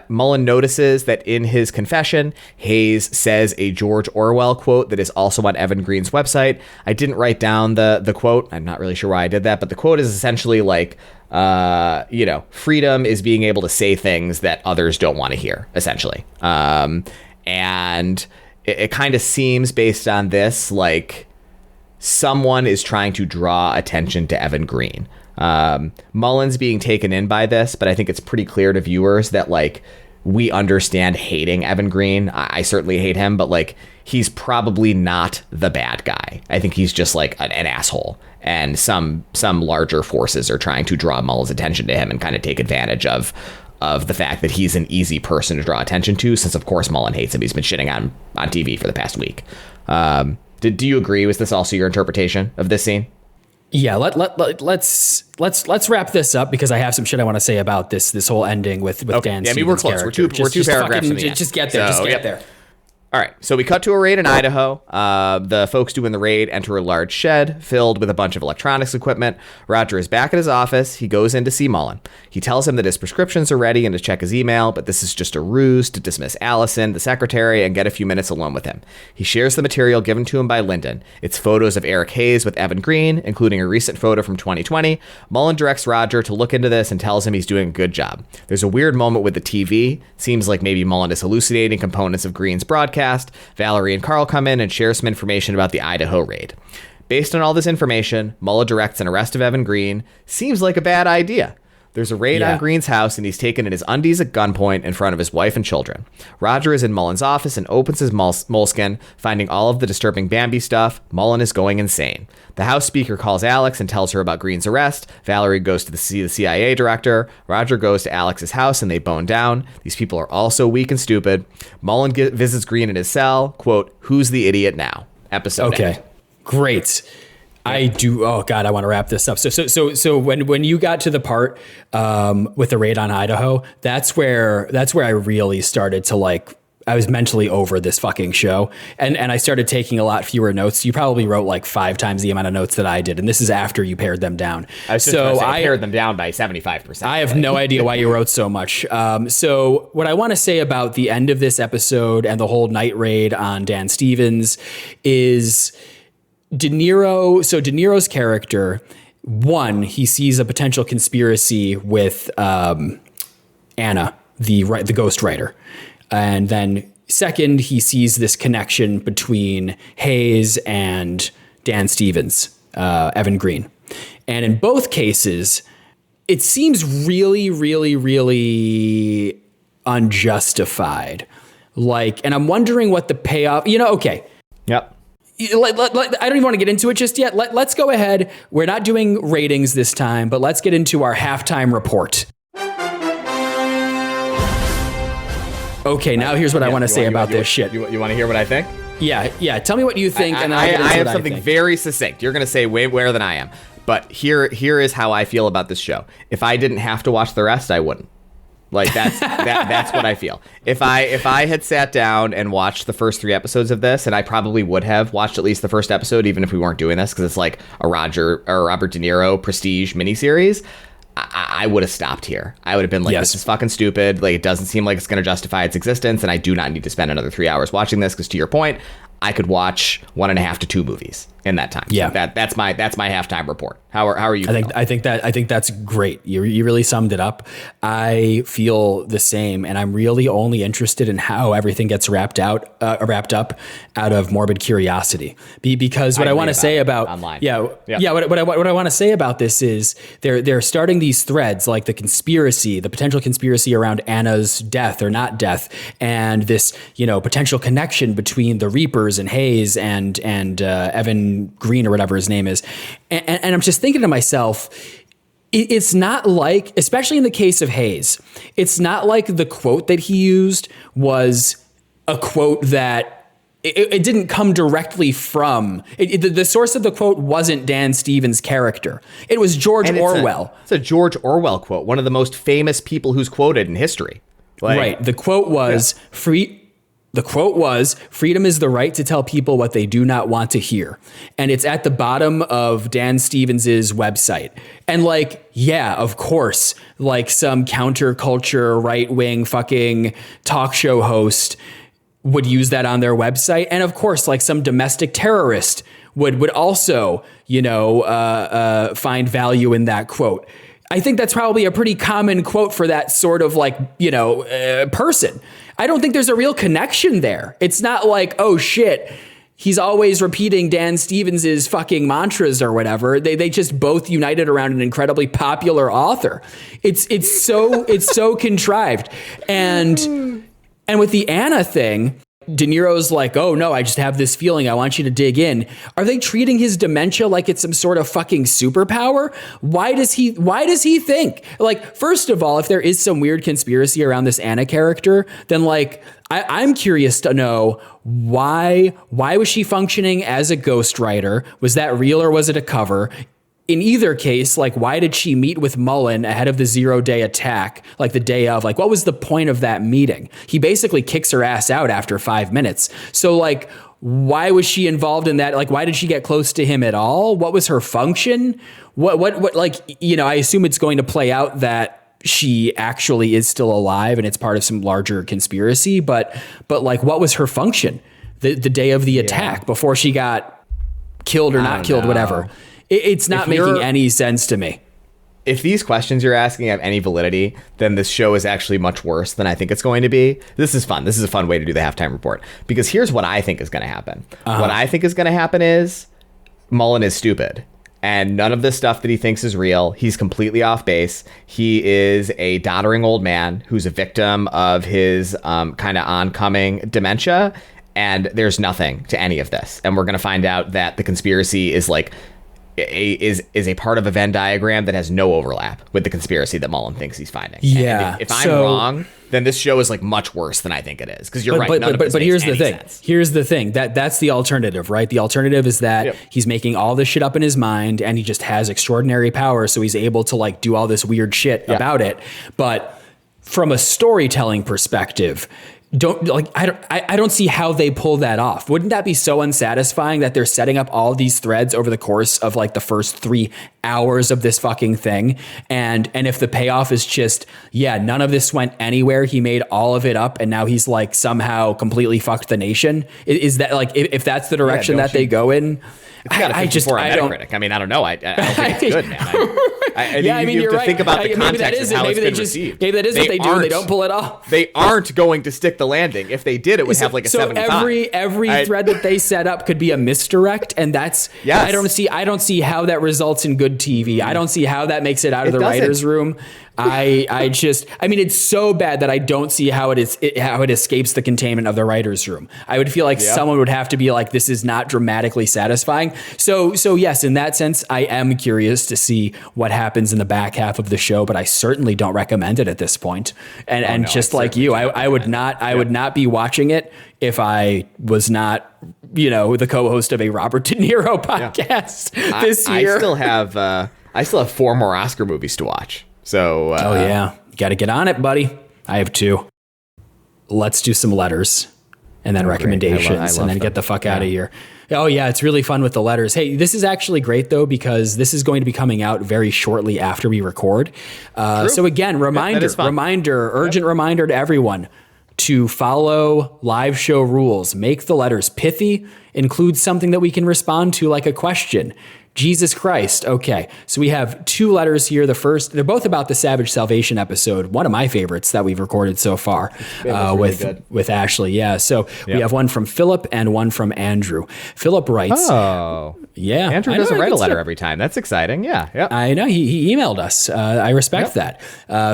Mullen notices that in his confession, Hayes says a George Orwell quote that is also on Evan Green's website. I didn't write down the quote. I'm not really sure why I did that, but the quote is essentially like, freedom is being able to say things that others don't want to hear, essentially. And it kind of seems based on this like someone is trying to draw attention to Evan Green. Mullen's being taken in by this, but I think it's pretty clear to viewers that like we understand hating Evan Green. I certainly hate him, but like he's probably not the bad guy. I think he's just like an asshole, and some larger forces are trying to draw Mullen's attention to him and kind of take advantage of the fact that he's an easy person to draw attention to, since of course Mullen hates him. He's been shitting on TV for the past week. Do you agree? Was this also your interpretation of this scene? Yeah, let's wrap this up because I have some shit I want to say about this whole ending with Dan. Yeah, I mean, we're close. Character. We're two paragraphs from the end. Just get there. So, get there. All right, so we cut to a raid in Idaho. The folks doing the raid enter a large shed filled with a bunch of electronics equipment. Roger is back at his office. He goes in to see Mullen. He tells him that his prescriptions are ready and to check his email, but this is just a ruse to dismiss Allison, the secretary, and get a few minutes alone with him. He shares the material given to him by Lyndon. It's photos of Eric Hayes with Evan Green, including a recent photo from 2020. Mullen directs Roger to look into this and tells him he's doing a good job. There's a weird moment with the TV. Seems like maybe Mullen is hallucinating components of Green's broadcast. Valerie and Carl come in and share some information about the Idaho raid. Based on all this information, Mullen directs an arrest of Evan Green. Seems like a bad idea. There's a raid on Green's house, and he's taken in his undies at gunpoint in front of his wife and children. Roger is in Mullen's office and opens his moleskin, finding all of the disturbing Bambi stuff. Mullen is going insane. The House Speaker calls Alex and tells her about Green's arrest. Valerie goes to see the CIA director. Roger goes to Alex's house, and they bone down. These people are all so weak and stupid. Mullen visits Green in his cell. Quote, "Who's the idiot now?" Episode. Okay, end. Great. I do. Oh God, I want to wrap this up. So when you got to the part with the raid on Idaho, that's where I really started to like. I was mentally over this fucking show, and I started taking a lot fewer notes. You probably wrote like 5 times the amount of notes that I did, and this is after you pared them down. I pared them down by 75%. I have no idea why you wrote so much. So what I want to say about the end of this episode and the whole night raid on Dan Stevens is De Niro's character, one, he sees a potential conspiracy with Anna, the ghostwriter. And then second, he sees this connection between Hayes and Dan Stevens, Evan Green. And in both cases, it seems really, really, really unjustified. And I'm wondering what the payoff, okay. Yep. I don't even want to get into it just yet. Let's go ahead. We're not doing ratings this time, but let's get into our halftime report. Okay, now here's what I want to say about this shit. You want to hear what I think? Yeah. Tell me what you think. I have something very succinct. You're going to say way more than I am. But here is how I feel about this show. If I didn't have to watch the rest, I wouldn't. Like that's what I feel. If I had sat down and watched the first 3 episodes of this, and I probably would have watched at least the first episode, even if we weren't doing this, because it's like a Robert De Niro prestige miniseries, I would have stopped here. I would have been like, This is fucking stupid. Like, it doesn't seem like it's going to justify its existence, and I do not need to spend another 3 hours watching this, because to your point, I could watch 1.5 to 2 movies in that time. Yeah, so that's my halftime report. How are you? I think that's great. You really summed it up. I feel the same, and I'm really only interested in how everything gets wrapped up out of morbid curiosity. Because what I want to say about online, what I want to say about this is they're starting these threads like the potential conspiracy around Anna's death or not death, and this potential connection between the Reapers and Hayes and Evan Green or whatever his name is, and I'm just thinking to myself, it's not like, especially in the case of Hayes, it's not like the quote that he used was a quote that it didn't come directly from the source of the quote wasn't Dan Stevens' character. It was George Orwell. It's a George Orwell quote, one of the most famous people who's quoted in history. Right. The quote was freedom is the right to tell people what they do not want to hear. And it's at the bottom of Dan Stevens's website. And like, yeah, of course, like some counterculture, right-wing fucking talk show host would use that on their website. And of course, like some domestic terrorist would also, find value in that quote. I think that's probably a pretty common quote for that sort of like, person. I don't think there's a real connection there. It's not like, oh shit, he's always repeating Dan Stevens's fucking mantras or whatever. They just both united around an incredibly popular author. It's so contrived. And with the Anna thing, De Niro's like, oh no, I just have this feeling. I want you to dig in. Are they treating his dementia like it's some sort of fucking superpower? Why does he think? Like, first of all, if there is some weird conspiracy around this Anna character, then like, I'm curious to know why was she functioning as a ghostwriter? Was that real or was it a cover? In either case, like, why did she meet with Mullen ahead of the 0-day attack? Like the day of, like, what was the point of that meeting? He basically kicks her ass out after 5 minutes. So like, why was she involved in that? Like, why did she get close to him at all? What was her function? What, like, I assume it's going to play out that she actually is still alive and it's part of some larger conspiracy, but like, what was her function the day of the attack before she got killed or not killed, whatever? It's not making any sense to me. If these questions you're asking have any validity, then this show is actually much worse than I think it's going to be. This is fun. This is a fun way to do the halftime report, because here's what I think is going to happen. What I think is going to happen is Mullen is stupid and none of the stuff that he thinks is real. He's completely off base. He is a doddering old man who's a victim of his kind of oncoming dementia. And there's nothing to any of this. And we're going to find out that the conspiracy is like, is a part of a Venn diagram that has no overlap with the conspiracy that Mullen thinks he's finding. Yeah. And if I'm wrong, then this show is like much worse than I think it is. Because you're right. But here's the thing. Here's the thing. That's the alternative, right? The alternative is that he's making all this shit up in his mind and he just has extraordinary power. So he's able to like do all this weird shit about it. But from a storytelling perspective, I don't see how they pull that off. Wouldn't that be so unsatisfying that they're setting up all these threads over the course of like the first 3 hours of this fucking thing? And if the payoff is just, none of this went anywhere. He made all of it up and now he's like somehow completely fucked the nation. Is that like, if that's the direction that they go in? It's got a 54 on Metacritic. I mean, I don't know. I don't think it's good, man. You have to think about the context of how it's been received. Maybe that is what they do and they don't pull it off. They aren't going to stick the landing. If they did, it would have like a 75. So every thread that they set up could be a misdirect, and that's I don't see how that results in good TV. I don't see how that makes it out of the writer's room. I mean, it's so bad that I don't see how it escapes the containment of the writer's room. I would feel like someone would have to be like, this is not dramatically satisfying. So yes, in that sense, I am curious to see what happens in the back half of the show, but I certainly don't recommend it at this point. And just like you, I would not be watching it if I was not, the co-host of a Robert De Niro podcast this year. I still have 4 more Oscar movies to watch. So, you got to get on it, buddy. I have 2. Let's do some letters and then recommendations and then get the fuck out of here. Oh yeah, it's really fun with the letters. Hey, this is actually great though, because this is going to be coming out very shortly after we record. So again, urgent reminder to everyone to follow live show rules. Make the letters pithy, include something that we can respond to, like a question. Jesus Christ. Okay. So we have 2 letters here. The first, they're both about the Savage Salvation episode. One of my favorites that we've recorded so far with Ashley. Yeah. So we have one from Philip and one from Andrew. Philip writes, Yeah. Andrew doesn't write a letter every time. That's exciting. Yeah. Yep. I know. He emailed us. I respect that.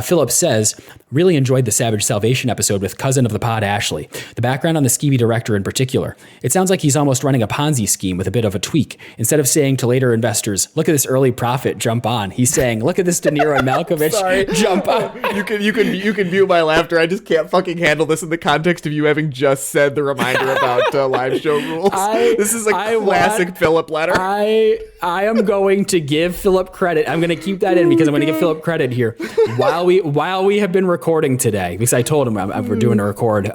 Philip says, really enjoyed the Savage Salvation episode with cousin of the pod, Ashley. The background on the skeevy director in particular. It sounds like he's almost running a Ponzi scheme with a bit of a tweak. Instead of saying to later investors, look at this early profit, jump on. He's saying, look at this De Niro and Malkovich, jump on. You can view my laughter. I just can't fucking handle this in the context of you having just said the reminder about live show rules. This is a classic Philip letter. I am going to give Philip credit. I'm going to keep that in because I'm going to give Philip credit here. While we have been recording today, because I told him we're doing a record,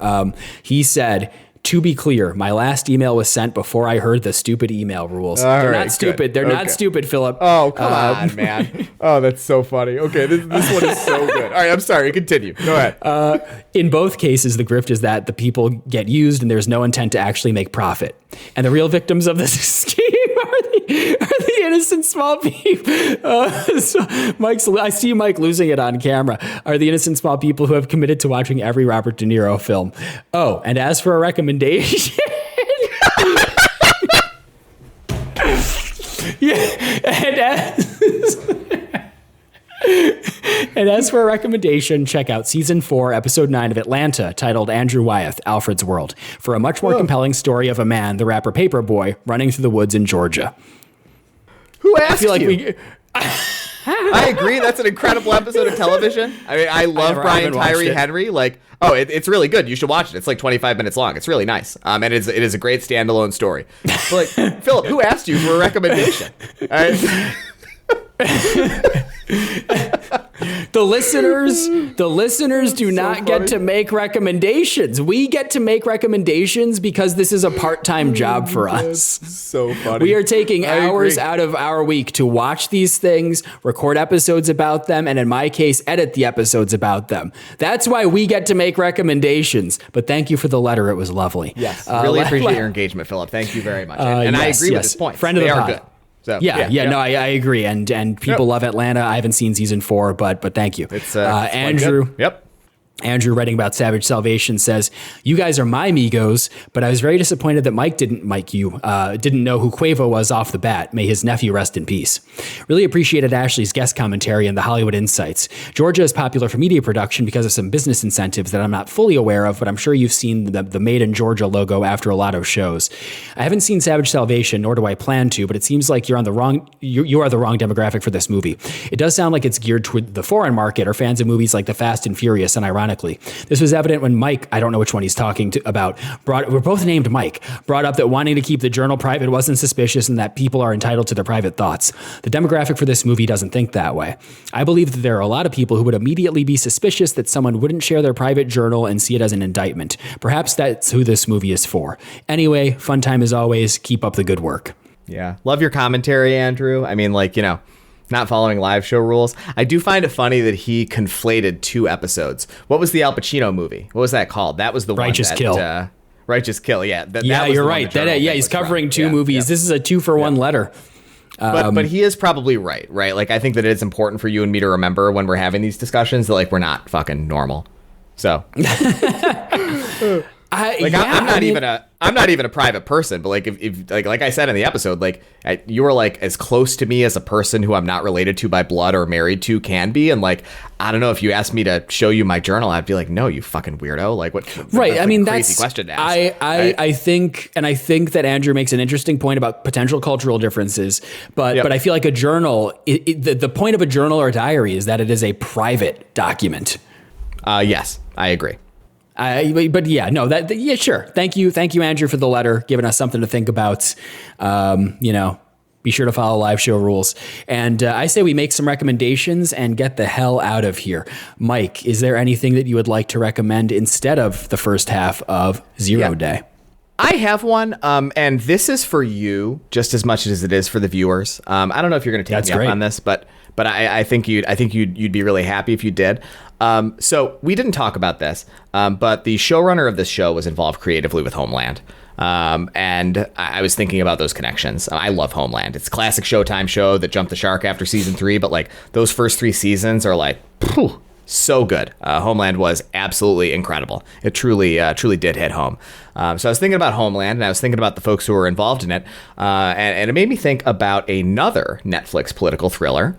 he said, to be clear, my last email was sent before I heard the stupid email rules. They're not stupid. They're not stupid, Philip. Oh, come on, man. Oh, that's so funny. Okay, this one is so good. All right, I'm sorry. Continue. Go ahead. In both cases, the grift is that the people get used and there's no intent to actually make profit. And the real victims of this scheme are the innocent small people. I see Mike losing it on camera. Are the innocent small people who have committed to watching every Robert De Niro film. Oh, and as for a recommendation... And as for a recommendation, check out season 4, episode 9 of Atlanta, titled Andrew Wyeth, Alfred's World, for a much more compelling story of a man, the rapper Paperboy, running through the woods in Georgia. Who asked you? I agree. That's an incredible episode of television. I mean, I love Brian Tyree Henry. Like, it's really good. You should watch it. It's like 25 minutes long. It's really nice. And it is a great standalone story. But like, Philip, who asked you for a recommendation? The listeners do not get to make recommendations. We get to make recommendations because this is a part-time job for us. So funny. We are taking hours out of our week to watch these things, record episodes about them, and in my case, edit the episodes about them. That's why we get to make recommendations. But thank you for the letter. It was lovely. Yes. Really appreciate your engagement, Philip. Thank you very much. And I agree with this point. Friend of the pod. Good. So, no, I agree, and people love Atlanta. I haven't seen season 4, but thank you. It's Andrew. Yep. Andrew, writing about Savage Salvation, says, you guys are my amigos, but I was very disappointed that Mike didn't know who Quavo was off the bat. May his nephew rest in peace. Really appreciated Ashley's guest commentary and the Hollywood insights. Georgia is popular for media production because of some business incentives that I'm not fully aware of, but I'm sure you've seen the Made in Georgia logo after a lot of shows. I haven't seen Savage Salvation, nor do I plan to, but it seems like you are the wrong demographic for this movie. It does sound like it's geared toward the foreign market or fans of movies like The Fast and Furious, and ironically, this was evident when Mike, I don't know which one he's talking about, we're both named Mike, brought up that wanting to keep the journal private wasn't suspicious and that people are entitled to their private thoughts. The demographic for this movie doesn't think that way. I believe that there are a lot of people who would immediately be suspicious that someone wouldn't share their private journal and see it as an indictment. Perhaps that's who this movie is for. Anyway, fun time as always. Keep up the good work. Yeah. Love your commentary, Andrew. I mean, not following live show rules. I do find it funny that he conflated 2 episodes. What was the Al Pacino movie? What was that called? That was the Righteous one Kill. Righteous Kill, yeah. That you're right. He's covering 2 movies. Yeah. This is a 2-for-1 letter. But he is probably right? Like, I think that it's important for you and me to remember when we're having these discussions that, like, we're not fucking normal. So... I'm not even a private person, but like if like I said in the episode, like you were like as close to me as a person who I'm not related to by blood or married to can be, and like I don't know, if you asked me to show you my journal, I'd be like, no, you fucking weirdo. Like what? Right. I mean, crazy that's question to ask. I think that Andrew makes an interesting point about potential cultural differences, but I feel like a journal, the point of a journal or diary is that it is a private document. Yes, I agree. Sure. Thank you, Andrew, for the letter, giving us something to think about. Be sure to follow live show rules. And I say we make some recommendations and get the hell out of here. Mike, is there anything that you would like to recommend instead of the first half of Zero Day? I have one, and this is for you just as much as it is for the viewers. I don't know if you're going to take me up on this, but I think you'd be really happy if you did. So we didn't talk about this, but the showrunner of this show was involved creatively with Homeland. And I was thinking about those connections. I love Homeland. It's a classic Showtime show that jumped the shark after season 3, but like those first 3 seasons are like, so good. Homeland was absolutely incredible. It truly did hit home. So I was thinking about Homeland, and I was thinking about the folks who were involved in it, and it made me think about another Netflix political thriller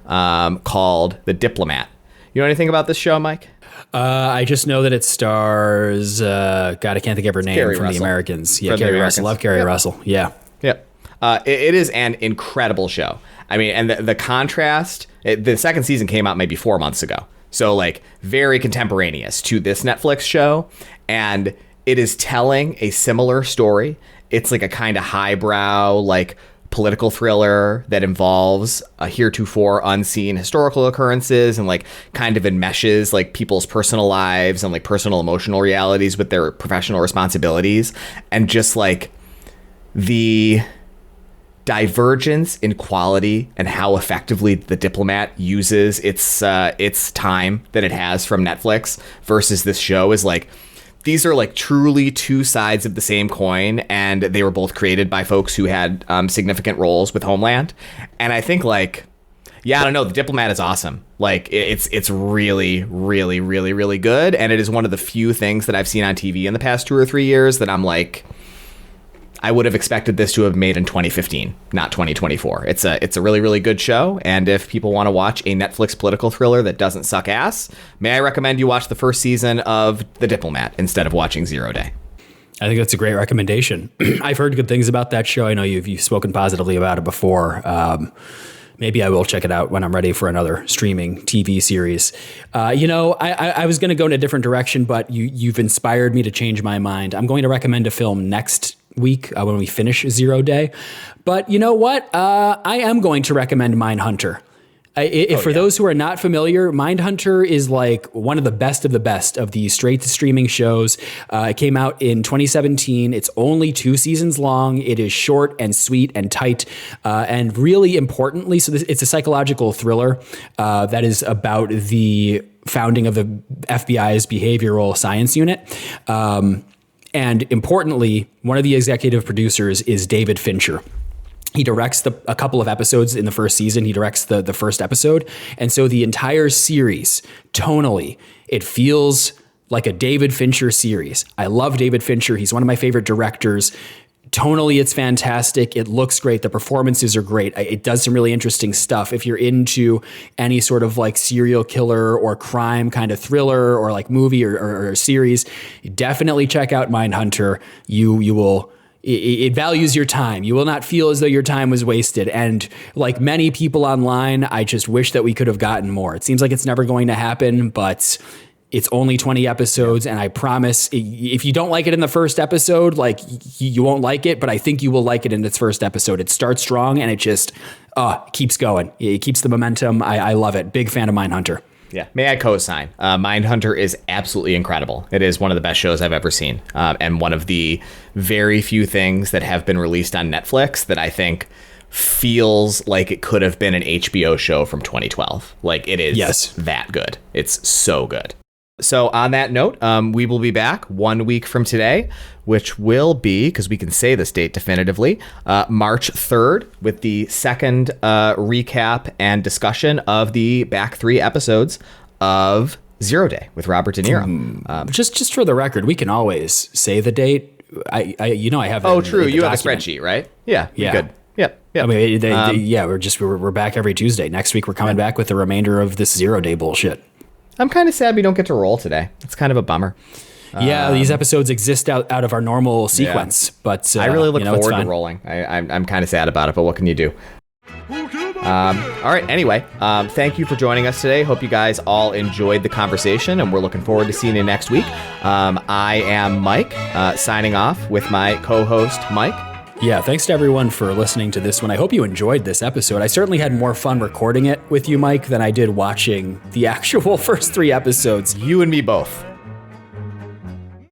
called The Diplomat. You know anything about this show, Mike? I just know that it stars, I can't think of her name Carrie from Russell. The Americans. Yeah, From The Carrie Americans. Russell. Love Carrie Russell. Yeah. Yep. It is an incredible show. I mean, and the contrast, the second season came out maybe 4 months ago. So like very contemporaneous to this Netflix show. And it is telling a similar story. It's like a kind of highbrow, like political thriller that involves heretofore unseen historical occurrences and like kind of enmeshes like people's personal lives and like personal emotional realities with their professional responsibilities. And just like the divergence in quality and how effectively The Diplomat uses its time that it has from Netflix versus this show is like, these are like truly two sides of the same coin, and they were both created by folks who had significant roles with Homeland. And I think like, yeah, I don't know, The Diplomat is awesome. Like it's really, really, really, really good. And it is one of the few things that I've seen on TV in the past 2 or 3 years that I'm like, I would have expected this to have made in 2015, not 2024. It's a really, really good show. And if people want to watch a Netflix political thriller that doesn't suck ass, may I recommend you watch the first season of The Diplomat instead of watching Zero Day. I think that's a great recommendation. I've heard good things about that show. I know you've spoken positively about it before. Maybe I will check it out when I'm ready for another streaming TV series. I was going to go in a different direction, but you've inspired me to change my mind. I'm going to recommend a film next week when we finish Zero Day. But you know what? I am going to recommend Mindhunter. For those who are not familiar, Mindhunter is like one of the best of the straight to streaming shows. It came out in 2017. It's only 2 seasons long. It is short and sweet and tight. And really importantly, it's a psychological thriller that is about the founding of the FBI's behavioral science unit. And importantly, one of the executive producers is David Fincher. He directs a couple of episodes in the first season. He directs the first episode. And so the entire series, tonally, it feels like a David Fincher series. I love David Fincher. He's one of my favorite directors. Tonally, it's fantastic. It looks great. The performances are great. It does some really interesting stuff. If you're into any sort of like serial killer or crime kind of thriller or like movie or series, definitely check out Mindhunter. You will... It values your time. You will not feel as though your time was wasted. And like many people online, I just wish that we could have gotten more. It seems like it's never going to happen, but it's only 20 episodes. And I promise if you don't like it in the first episode, like you won't like it, but I think you will like it in its first episode. It starts strong and it just keeps going. It keeps the momentum. I love it. Big fan of Mindhunter. Yeah, may I co-sign. Mindhunter is absolutely incredible. It is one of the best shows I've ever seen. And one of the very few things that have been released on Netflix that I think feels like it could have been an HBO show from 2012. Like it is that good. It's so good. So on that note, we will be back 1 week from today, which will be, because we can say this date definitively, March 3rd with the second recap and discussion of the back 3 episodes of Zero Day with Robert De Niro. Just for the record, we can always say the date. I have. Oh, true. You have a spreadsheet, right? Yeah. Good. Yep. I mean, we're back every Tuesday. Next week, we're coming back with the remainder of this 0 Day bullshit. I'm kind of sad we don't get to roll today. It's kind of a bummer. Yeah, these episodes exist out of our normal sequence, but I really look forward to rolling. I'm kind of sad about it, but what can you do? All right. Anyway, thank you for joining us today. Hope you guys all enjoyed the conversation, and we're looking forward to seeing you next week. I am Mike, signing off with my co-host, Mike. Yeah, thanks to everyone for listening to this one. I hope you enjoyed this episode. I certainly had more fun recording it with you, Mike, than I did watching the actual first 3 episodes. You and me both.